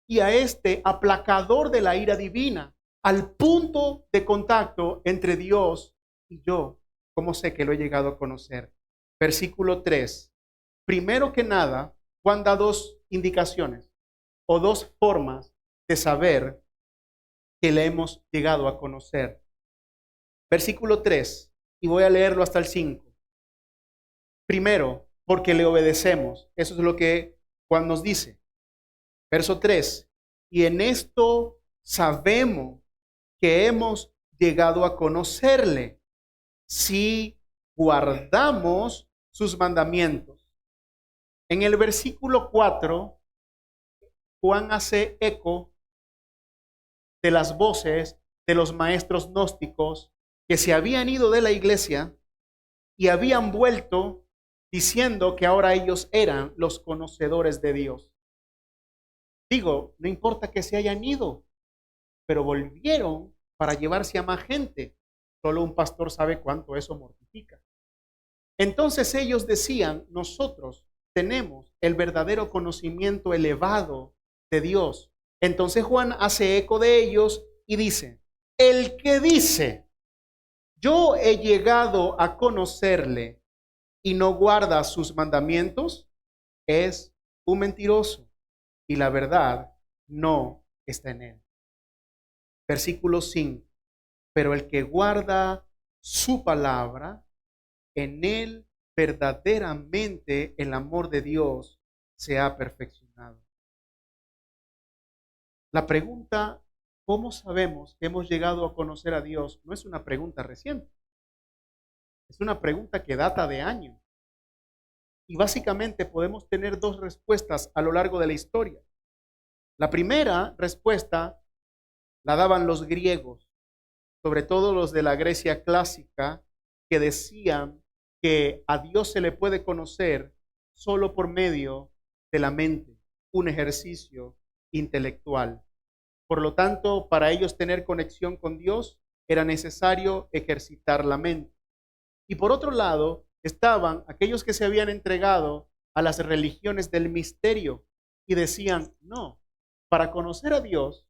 y a este aplacador de la ira divina, al punto de contacto entre Dios y yo? ¿Cómo sé que lo he llegado a conocer? Versículo 3. Primero que nada, Juan da dos indicaciones o dos formas de saber que le hemos llegado a conocer. Versículo 3, y voy a leerlo hasta el 5. Primero, porque le obedecemos. Eso es lo que Juan nos dice. Verso 3, y en esto sabemos que hemos llegado a conocerle si guardamos sus mandamientos. En el versículo 4, Juan hace eco de las voces de los maestros gnósticos que se habían ido de la iglesia y habían vuelto diciendo que ahora ellos eran los conocedores de Dios. Digo, no importa que se hayan ido, pero volvieron para llevarse a más gente. Solo un pastor sabe cuánto eso mortifica. Entonces ellos decían, nosotros tenemos el verdadero conocimiento elevado de Dios. Entonces Juan hace eco de ellos y dice, el que dice, yo he llegado a conocerle y no guarda sus mandamientos, es un mentiroso y la verdad no está en él. Versículo 5. Pero el que guarda su palabra, en él verdaderamente el amor de Dios se ha perfeccionado. La pregunta, ¿cómo sabemos que hemos llegado a conocer a Dios? No es una pregunta reciente. Es una pregunta que data de años. Y básicamente podemos tener dos respuestas a lo largo de la historia. La primera respuesta la daban los griegos, sobre todo los de la Grecia clásica, que decían que a Dios se le puede conocer solo por medio de la mente, un ejercicio intelectual. Por lo tanto, para ellos tener conexión con Dios era necesario ejercitar la mente. Y por otro lado, estaban aquellos que se habían entregado a las religiones del misterio y decían, no, para conocer a Dios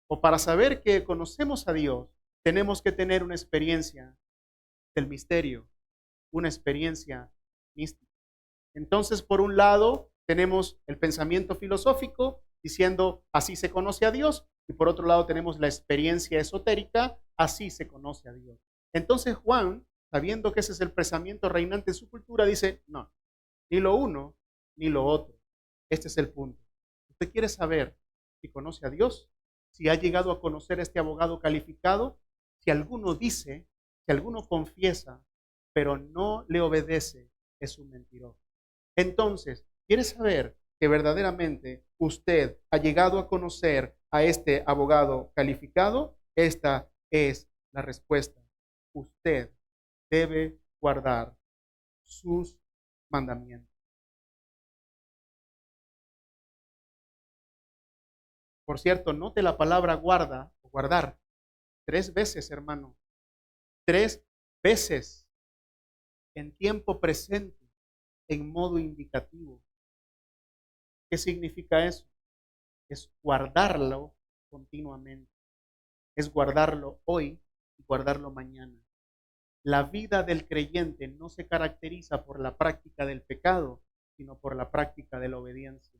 o para saber que conocemos a Dios, tenemos que tener una experiencia del misterio, una experiencia mística. Entonces, por un lado, tenemos el pensamiento filosófico diciendo, así se conoce a Dios, y por otro lado tenemos la experiencia esotérica, así se conoce a Dios. Entonces Juan, sabiendo que ese es el pensamiento reinante en su cultura, dice, no, ni lo uno ni lo otro. Este es el punto. Usted quiere saber si conoce a Dios, si ha llegado a conocer a este abogado calificado, si alguno dice, si alguno confiesa, pero no le obedece, es un mentiroso. Entonces, ¿quiere saber que verdaderamente usted ha llegado a conocer a este abogado calificado? Esta es la respuesta. Usted debe guardar sus mandamientos. Por cierto, note la palabra guarda o guardar 3 veces, hermano. 3 veces en tiempo presente, en modo indicativo. ¿Qué significa eso? Es guardarlo continuamente. Es guardarlo hoy y guardarlo mañana. La vida del creyente no se caracteriza por la práctica del pecado, sino por la práctica de la obediencia.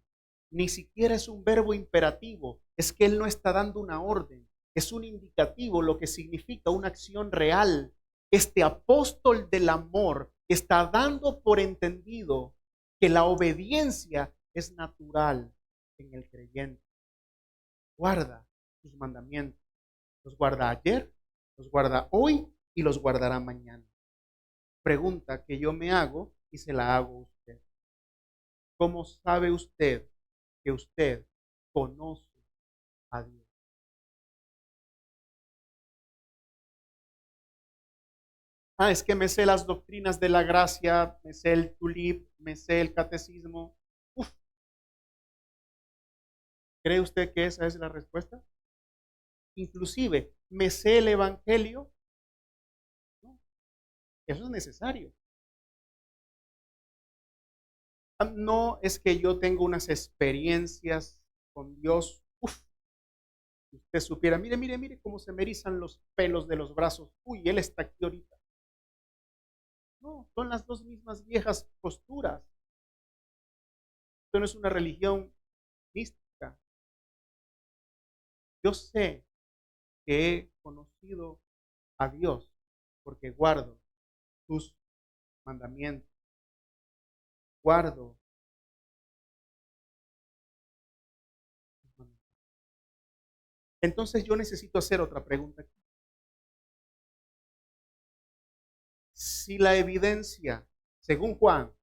Ni siquiera es un verbo imperativo, es que él no está dando una orden, es un indicativo, lo que significa una acción real. Este apóstol del amor está dando por entendido que la obediencia es natural en el creyente. Guarda sus mandamientos. Los guarda ayer, los guarda hoy y los guardará mañana. Pregunta que yo me hago y se la hago a usted. ¿Cómo sabe usted que usted conoce a Dios. Es que me sé las doctrinas de la gracia, me sé el tulip, me sé el catecismo. Uf, ¿cree usted que esa es la respuesta? Inclusive, me sé el evangelio. No, eso es necesario. No es que yo tengo unas experiencias con Dios. Uf, si usted supiera, mire, mire, mire cómo se me erizan los pelos de los brazos. Uy, Él está aquí ahorita. No, son las dos mismas viejas posturas. Esto no es una religión mística. Yo sé que he conocido a Dios porque guardo sus mandamientos. Guardo sus mandamientos. Entonces yo necesito hacer otra pregunta aquí. Si la evidencia, según Juan,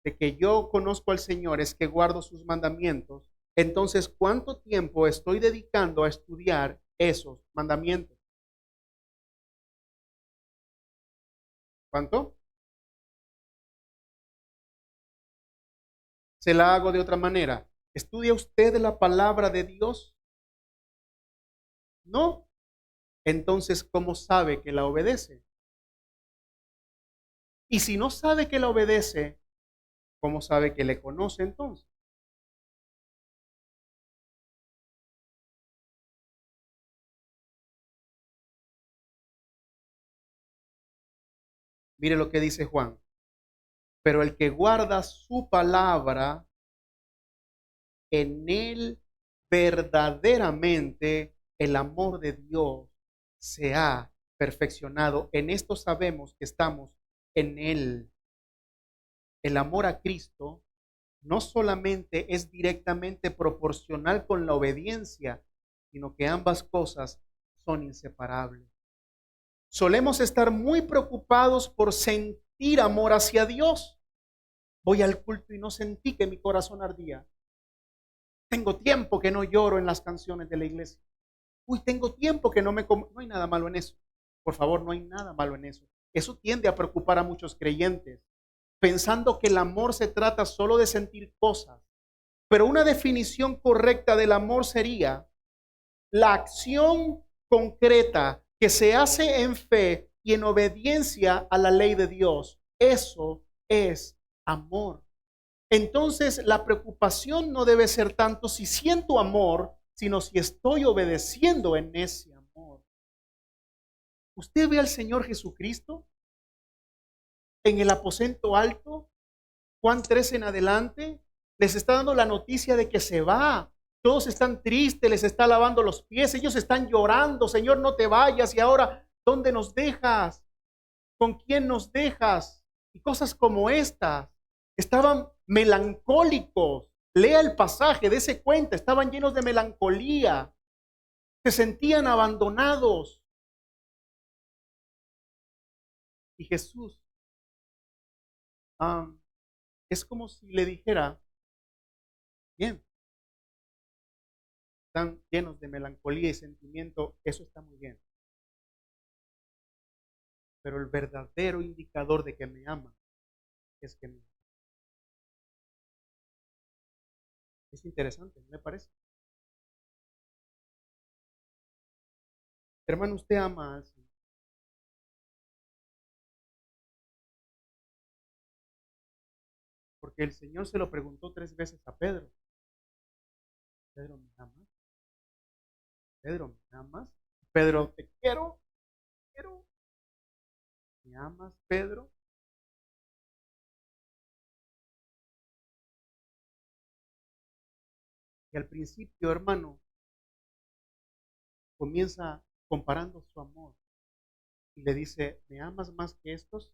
de que yo conozco al Señor es que guardo sus mandamientos, entonces ¿cuánto tiempo estoy dedicando a estudiar esos mandamientos? ¿Cuánto? Se la hago de otra manera. ¿Estudia usted la palabra de Dios? No. Entonces, ¿cómo sabe que la obedece? Y si no sabe que la obedece, ¿cómo sabe que le conoce entonces? Mire lo que dice Juan. Pero el que guarda su palabra, en él verdaderamente el amor de Dios se ha perfeccionado. En esto sabemos que estamos en él. El amor a Cristo no solamente es directamente proporcional con la obediencia, sino que ambas cosas son inseparables. Solemos estar muy preocupados por sentir amor hacia Dios. Voy al culto y no sentí que mi corazón ardía. Tengo tiempo que no lloro en las canciones de la iglesia. Uy, tengo tiempo que no me... No hay nada malo en eso. Por favor, no hay nada malo en eso. Eso tiende a preocupar a muchos creyentes, pensando que el amor se trata solo de sentir cosas. Pero una definición correcta del amor sería la acción concreta que se hace en fe y en obediencia a la ley de Dios. Eso es amor. Entonces, la preocupación no debe ser tanto si siento amor, sino si estoy obedeciendo en ese amor. ¿Usted ve al Señor Jesucristo en el aposento alto? Juan 13 en adelante, les está dando la noticia de que se va. Todos están tristes, les está lavando los pies, ellos están llorando, Señor, no te vayas. Y ahora, ¿dónde nos dejas? ¿Con quién nos dejas? Y cosas como estas. Estaban melancólicos. Lea el pasaje, dése cuenta, estaban llenos de melancolía. Se sentían abandonados. Y Jesús es como si le dijera, bien, están llenos de melancolía y sentimiento, eso está muy bien. Pero el verdadero indicador de que me ama es que me ama. Es interesante, ¿no le parece? Hermano, usted ama al Señor. Porque el Señor se lo preguntó 3 veces a Pedro. Pedro, ¿me amas? Pedro, ¿me amas? Pedro, te quiero, quiero. ¿Me amas, Pedro? Y al principio, hermano, comienza comparando su amor y le dice, ¿me amas más que estos?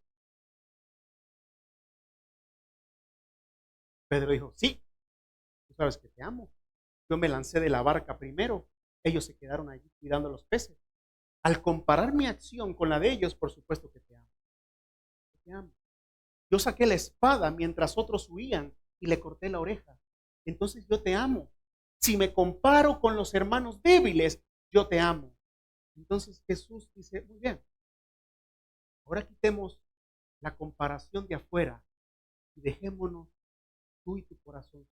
Pedro dijo, sí, tú sabes que te amo. Yo me lancé de la barca primero. Ellos se quedaron allí cuidando los peces. Al comparar mi acción con la de ellos, por supuesto que te amo. Te amo. Yo saqué la espada mientras otros huían y le corté la oreja. Entonces yo te amo. Si me comparo con los hermanos débiles, yo te amo. Entonces Jesús dice, muy bien, ahora quitemos la comparación de afuera y dejémonos tú y tu corazón.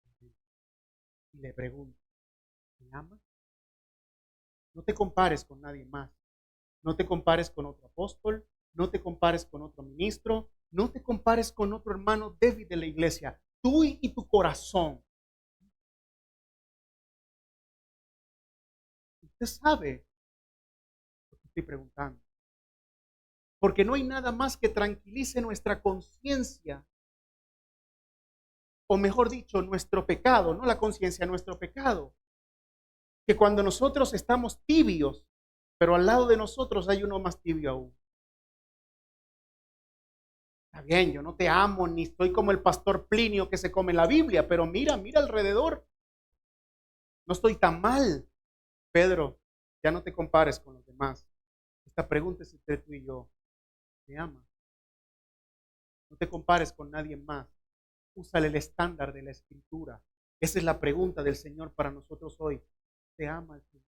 Y le pregunto, ¿me amas? No te compares con nadie más. No te compares con otro apóstol. No te compares con otro ministro. No te compares con otro hermano débil de la iglesia. Tú y tu corazón. Usted sabe lo que estoy preguntando. Porque no hay nada más que tranquilice nuestra conciencia, o mejor dicho, nuestro pecado, no la conciencia, nuestro pecado, que cuando nosotros estamos tibios, pero al lado de nosotros hay uno más tibio aún. Está bien, yo no te amo, ni estoy como el pastor Plinio que se come la Biblia, pero mira, mira alrededor, no estoy tan mal. Pedro, ya no te compares con los demás. Esta pregunta es entre tú y yo. ¿Me amas? No te compares con nadie más. Úsale el estándar de la Escritura. Esa es la pregunta del Señor para nosotros hoy. ¿Te ama el Señor?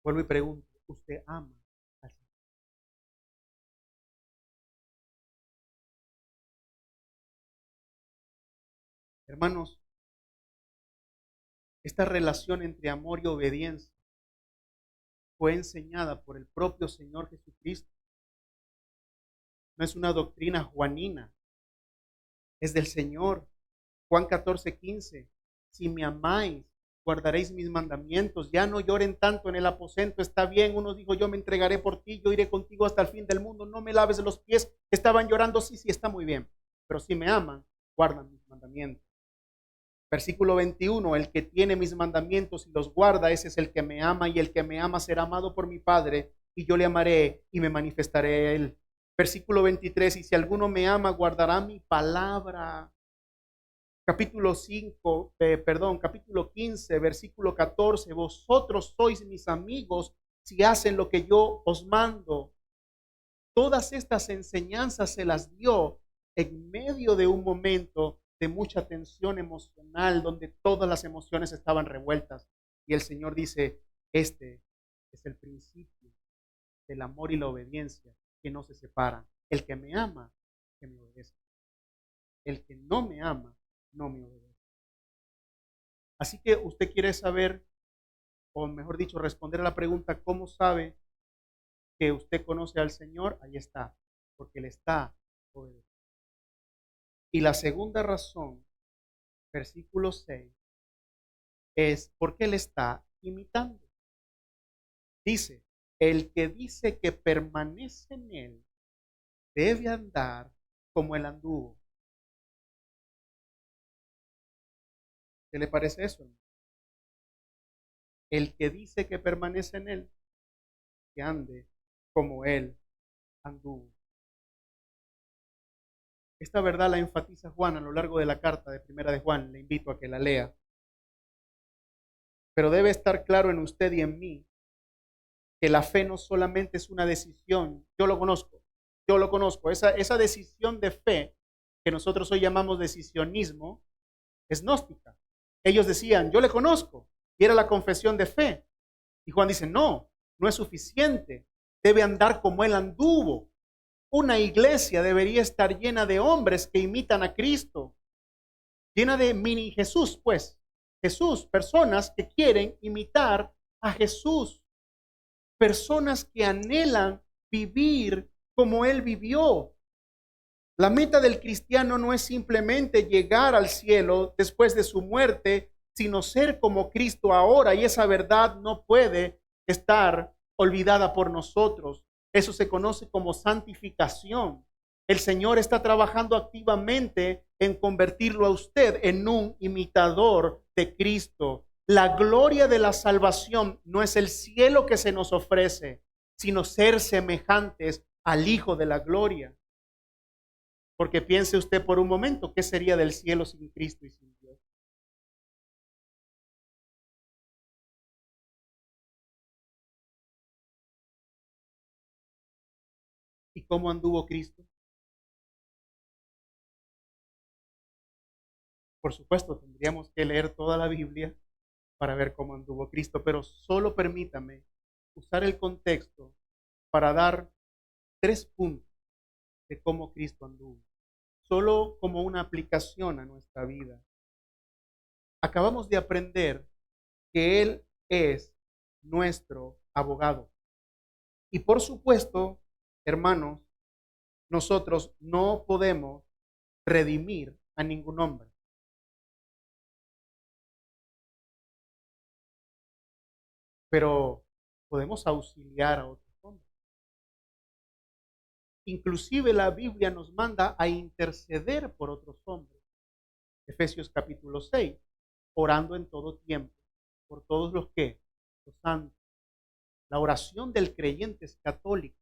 Vuelvo y pregunto, ¿usted ama al Señor? Hermanos, esta relación entre amor y obediencia fue enseñada por el propio Señor Jesucristo. No es una doctrina juanina, es del Señor. Juan 14:15. Si me amáis, guardaréis mis mandamientos. Ya no lloren tanto en el aposento. Está bien, uno dijo, yo me entregaré por ti, yo iré contigo hasta el fin del mundo. No me laves los pies. Estaban llorando, sí, sí, está muy bien. Pero si me aman, guardan mis mandamientos. Versículo 21, el que tiene mis mandamientos y los guarda, ese es el que me ama, y el que me ama será amado por mi Padre, y yo le amaré y me manifestaré a él. Versículo 23, y si alguno me ama, guardará mi palabra. Capítulo 15, versículo 14, vosotros sois mis amigos si hacen lo que yo os mando. Todas estas enseñanzas se las dio en medio de un momento de mucha tensión emocional, donde todas las emociones estaban revueltas. Y el Señor dice, este es el principio del amor y la obediencia que no se separan. El que me ama, que me obedezca. El que no me ama, no me obedece. Así que usted quiere saber, o mejor dicho, responder a la pregunta, ¿cómo sabe que usted conoce al Señor? Ahí está, porque Él está obedeciendo. Y la segunda razón, versículo 6, es porque Él está imitando. Dice, el que dice que permanece en Él debe andar como Él anduvo. ¿Qué le parece eso? El que dice que permanece en Él, que ande como Él anduvo. Esta verdad la enfatiza Juan a lo largo de la carta de Primera de Juan. Le invito a que la lea. Pero debe estar claro en usted y en mí que la fe no solamente es una decisión. Yo lo conozco. Esa decisión de fe que nosotros hoy llamamos decisionismo es gnóstica. Ellos decían, yo le conozco, y era la confesión de fe. Y Juan dice, no, no es suficiente. Debe andar como él anduvo. Una iglesia debería estar llena de hombres que imitan a Cristo, llena de mini Jesús, pues. Jesús, personas que quieren imitar a Jesús, personas que anhelan vivir como Él vivió. La meta del cristiano no es simplemente llegar al cielo después de su muerte, sino ser como Cristo ahora, y esa verdad no puede estar olvidada por nosotros. Eso se conoce como santificación. El Señor está trabajando activamente en convertirlo a usted en un imitador de Cristo. La gloria de la salvación no es el cielo que se nos ofrece, sino ser semejantes al Hijo de la gloria. Porque piense usted por un momento, ¿qué sería del cielo sin Cristo y sin Dios? ¿Y cómo anduvo Cristo? Por supuesto, tendríamos que leer toda la Biblia para ver cómo anduvo Cristo, pero solo permítame usar el contexto para dar 3 puntos de cómo Cristo anduvo, solo como una aplicación a nuestra vida. Acabamos de aprender que Él es nuestro abogado. Y por supuesto, hermanos, nosotros no podemos redimir a ningún hombre. Pero podemos auxiliar a otros hombres. Inclusive la Biblia nos manda a interceder por otros hombres. Efesios capítulo 6, orando en todo tiempo, por todos los que, los santos. La oración del creyente es católica.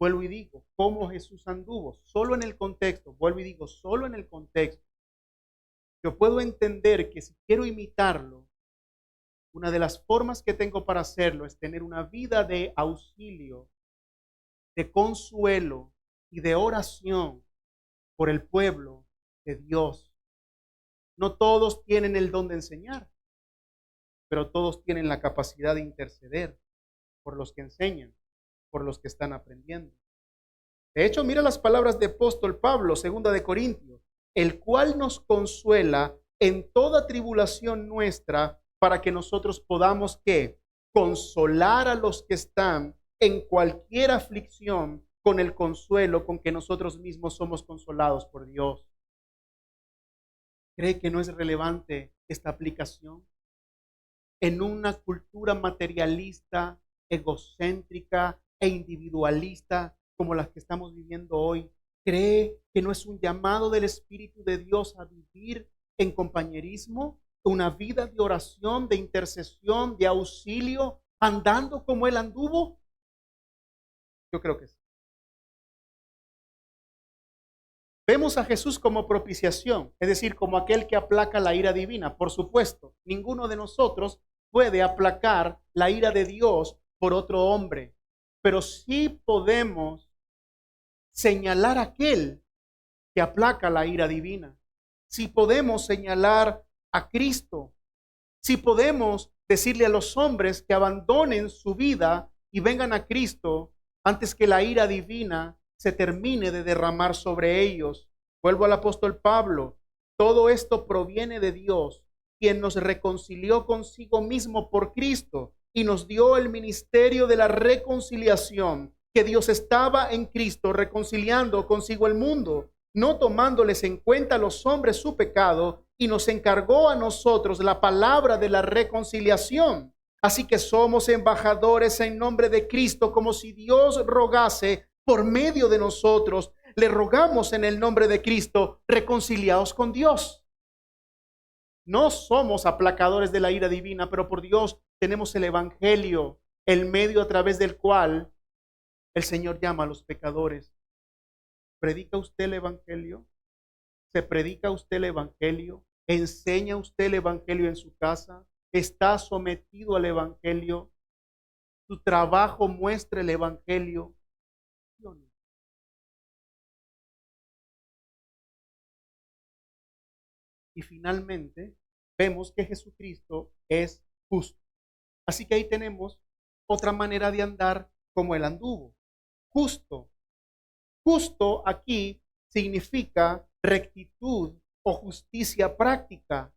Vuelvo y digo, ¿cómo Jesús anduvo? Solo en el contexto, vuelvo y digo, solo en el contexto. Yo puedo entender que si quiero imitarlo, una de las formas que tengo para hacerlo es tener una vida de auxilio, de consuelo y de oración por el pueblo de Dios. No todos tienen el don de enseñar, pero todos tienen la capacidad de interceder por los que enseñan, por los que están aprendiendo. De hecho, mira las palabras de apóstol Pablo, 2 Corintios, el cual nos consuela en toda tribulación nuestra para que nosotros podamos ¿qué? Consolar a los que están en cualquier aflicción con el consuelo con que nosotros mismos somos consolados por Dios. ¿Cree que no es relevante esta aplicación? En una cultura materialista, egocéntrica e individualista como las que estamos viviendo hoy, ¿cree que no es un llamado del Espíritu de Dios a vivir en compañerismo, una vida de oración, de intercesión, de auxilio, andando como Él anduvo? Yo creo que sí. Vemos a Jesús como propiciación, es decir, como aquel que aplaca la ira divina. Por supuesto, ninguno de nosotros puede aplacar la ira de Dios por otro hombre, pero sí podemos señalar a aquel que aplaca la ira divina. Si podemos señalar a Cristo, si podemos decirle a los hombres que abandonen su vida y vengan a Cristo antes que la ira divina se termine de derramar sobre ellos. Vuelvo al apóstol Pablo. Todo esto proviene de Dios, quien nos reconcilió consigo mismo por Cristo y nos dio el ministerio de la reconciliación, que Dios estaba en Cristo reconciliando consigo el mundo, no tomándoles en cuenta a los hombres su pecado, y nos encargó a nosotros la palabra de la reconciliación. Así que somos embajadores en nombre de Cristo, como si Dios rogase por medio de nosotros. Le rogamos en el nombre de Cristo, reconciliados con Dios. No somos aplacadores de la ira divina, pero por Dios tenemos el evangelio, el medio a través del cual el Señor llama a los pecadores. ¿Predica usted el evangelio? ¿Se predica usted el evangelio? ¿Enseña usted el evangelio en su casa? ¿Está sometido al evangelio? ¿Su trabajo muestra el evangelio? Y finalmente, vemos que Jesucristo es justo. Así que ahí tenemos otra manera de andar como Él anduvo. Justo. Justo aquí significa rectitud o justicia práctica.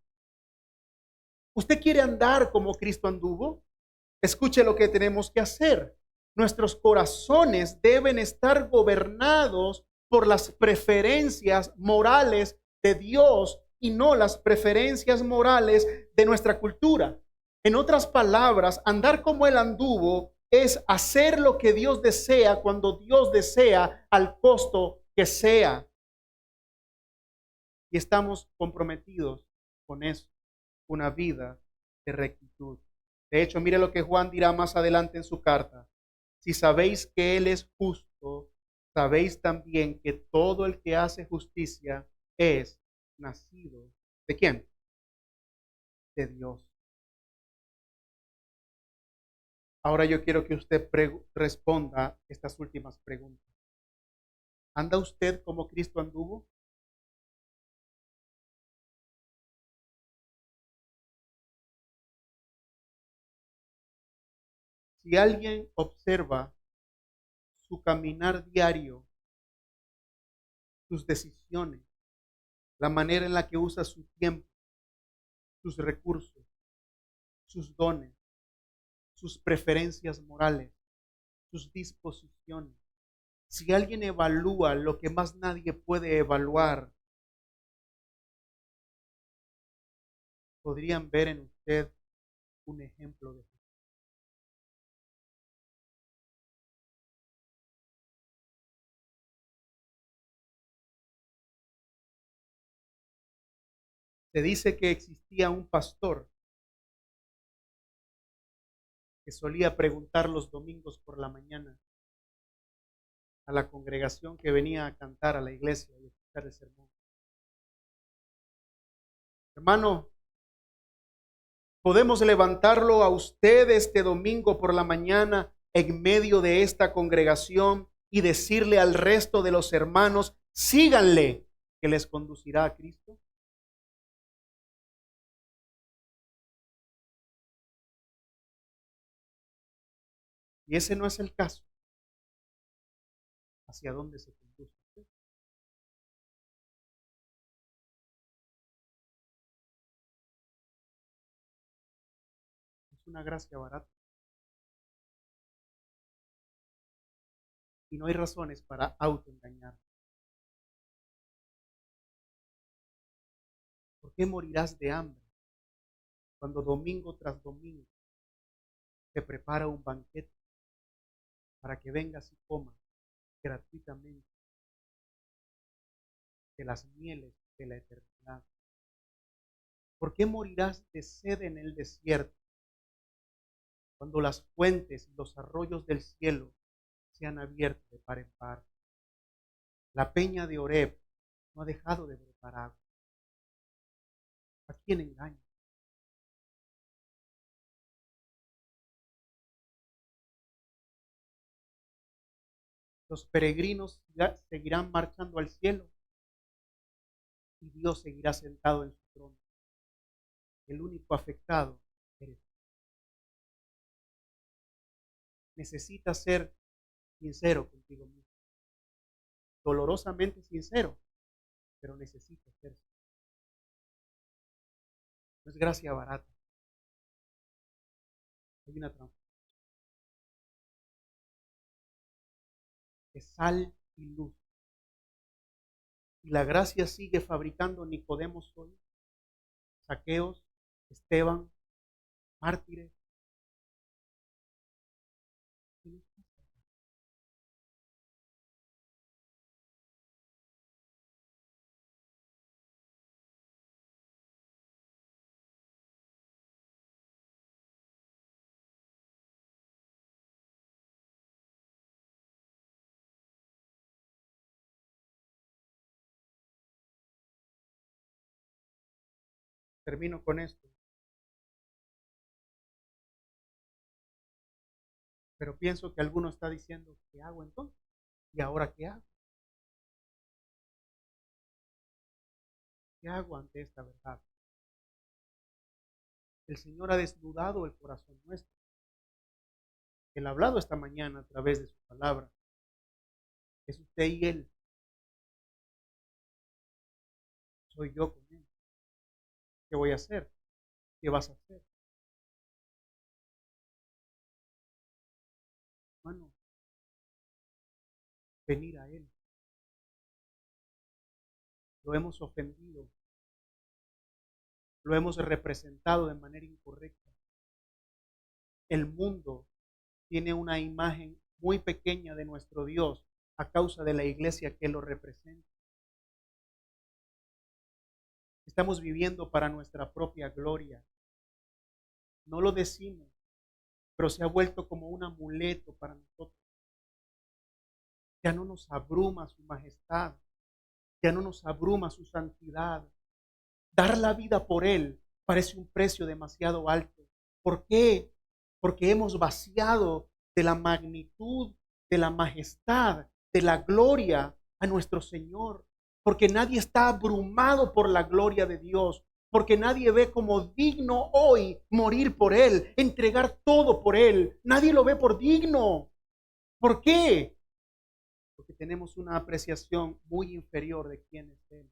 ¿Usted quiere andar como Cristo anduvo? Escuche lo que tenemos que hacer. Nuestros corazones deben estar gobernados por las preferencias morales de Dios y no las preferencias morales de nuestra cultura. En otras palabras, andar como Él anduvo es hacer lo que Dios desea cuando Dios desea, al costo que sea. Y estamos comprometidos con eso, una vida de rectitud. De hecho, mire lo que Juan dirá más adelante en su carta. Si sabéis que Él es justo, sabéis también que todo el que hace justicia es nacido. ¿De quién? De Dios. Ahora yo quiero que usted responda estas últimas preguntas. ¿Anda usted como Cristo anduvo? Si alguien observa su caminar diario, sus decisiones, la manera en la que usa su tiempo, sus recursos, sus dones, sus preferencias morales, sus disposiciones. Si alguien evalúa lo que más nadie puede evaluar, podrían ver en usted un ejemplo de Jesús. Se dice que existía un pastor que solía preguntar los domingos por la mañana a la congregación que venía a cantar a la iglesia y a escuchar el sermón: hermano, ¿podemos levantarlo a usted este domingo por la mañana en medio de esta congregación y decirle al resto de los hermanos, síganle, que les conducirá a Cristo? Y ese no es el caso. ¿Hacia dónde se conduce usted? Es una gracia barata. Y no hay razones para autoengañar. ¿Por qué morirás de hambre cuando domingo tras domingo te prepara un banquete para que vengas y comas gratuitamente de las mieles de la eternidad? ¿Por qué morirás de sed en el desierto cuando las fuentes y los arroyos del cielo se han abierto de par en par? La peña de Horeb no ha dejado de brotar agua. ¿A quién engaña? Los peregrinos seguirán marchando al cielo y Dios seguirá sentado en su trono. El único afectado eres tú. Necesitas ser sincero contigo mismo, dolorosamente sincero, pero necesitas ser sincero. No es gracia barata. Hay una transformación de sal y luz. Y la gracia sigue fabricando Nicodemos hoy, Zaqueos, Esteban, mártires. Termino con esto. Pero pienso que alguno está diciendo, ¿qué hago entonces? ¿Y ahora qué hago? ¿Qué hago ante esta verdad? El Señor ha desnudado el corazón nuestro. Él ha hablado esta mañana a través de su palabra. Es usted y Él. Soy yo con Él. ¿Qué voy a hacer? ¿Qué vas a hacer? Hermano, venir a Él. Lo hemos ofendido. Lo hemos representado de manera incorrecta. El mundo tiene una imagen muy pequeña de nuestro Dios a causa de la iglesia que lo representa. Estamos viviendo para nuestra propia gloria. No lo decimos, pero se ha vuelto como un amuleto para nosotros. Ya no nos abruma su majestad, ya no nos abruma su santidad. Dar la vida por Él parece un precio demasiado alto. ¿Por qué? Porque hemos vaciado de la magnitud, de la majestad, de la gloria a nuestro Señor. Porque nadie está abrumado por la gloria de Dios. porque nadie ve como digno hoy morir por Él, entregar todo por Él. Nadie lo ve por digno. ¿Por qué? Porque tenemos una apreciación muy inferior de quién es Él.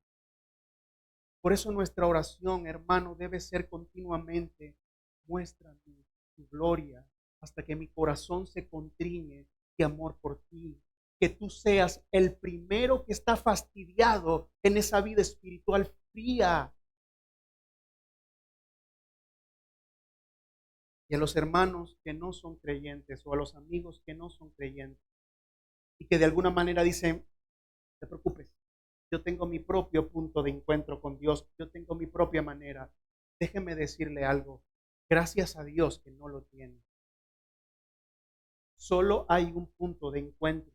Por eso nuestra oración, hermano, debe ser continuamente: muéstrame tu gloria hasta que mi corazón se contriñe de amor por ti. Que tú seas el primero que está fastidiado en esa vida espiritual fría. Y a los hermanos que no son creyentes o a los amigos que no son creyentes y que de alguna manera dicen: no te preocupes, yo tengo mi propio punto de encuentro con Dios, yo tengo mi propia manera. Déjeme decirle algo: gracias a Dios que no lo tiene. Solo hay un punto de encuentro.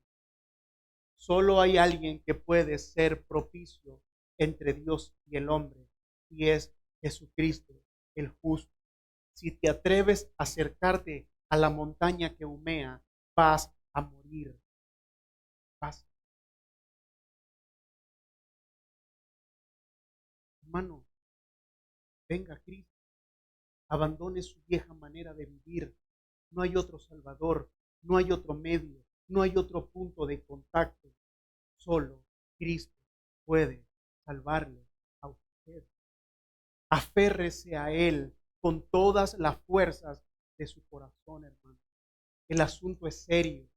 Solo hay alguien que puede ser propicio entre Dios y el hombre, y es Jesucristo, el justo. Si te atreves a acercarte a la montaña que humea, vas a morir. Vas. Hermano, venga Cristo, abandone su vieja manera de vivir. No hay otro Salvador, no hay otro medio, no hay otro punto de contacto. Solo Cristo puede salvarle a usted. Aférrese a Él con todas las fuerzas de su corazón, hermano. El asunto es serio.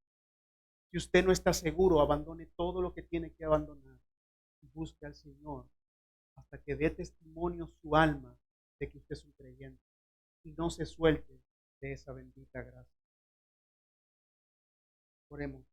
Si usted no está seguro, abandone todo lo que tiene que abandonar y busque al Señor hasta que dé testimonio su alma de que usted es un creyente y no se suelte de esa bendita gracia. Oremos.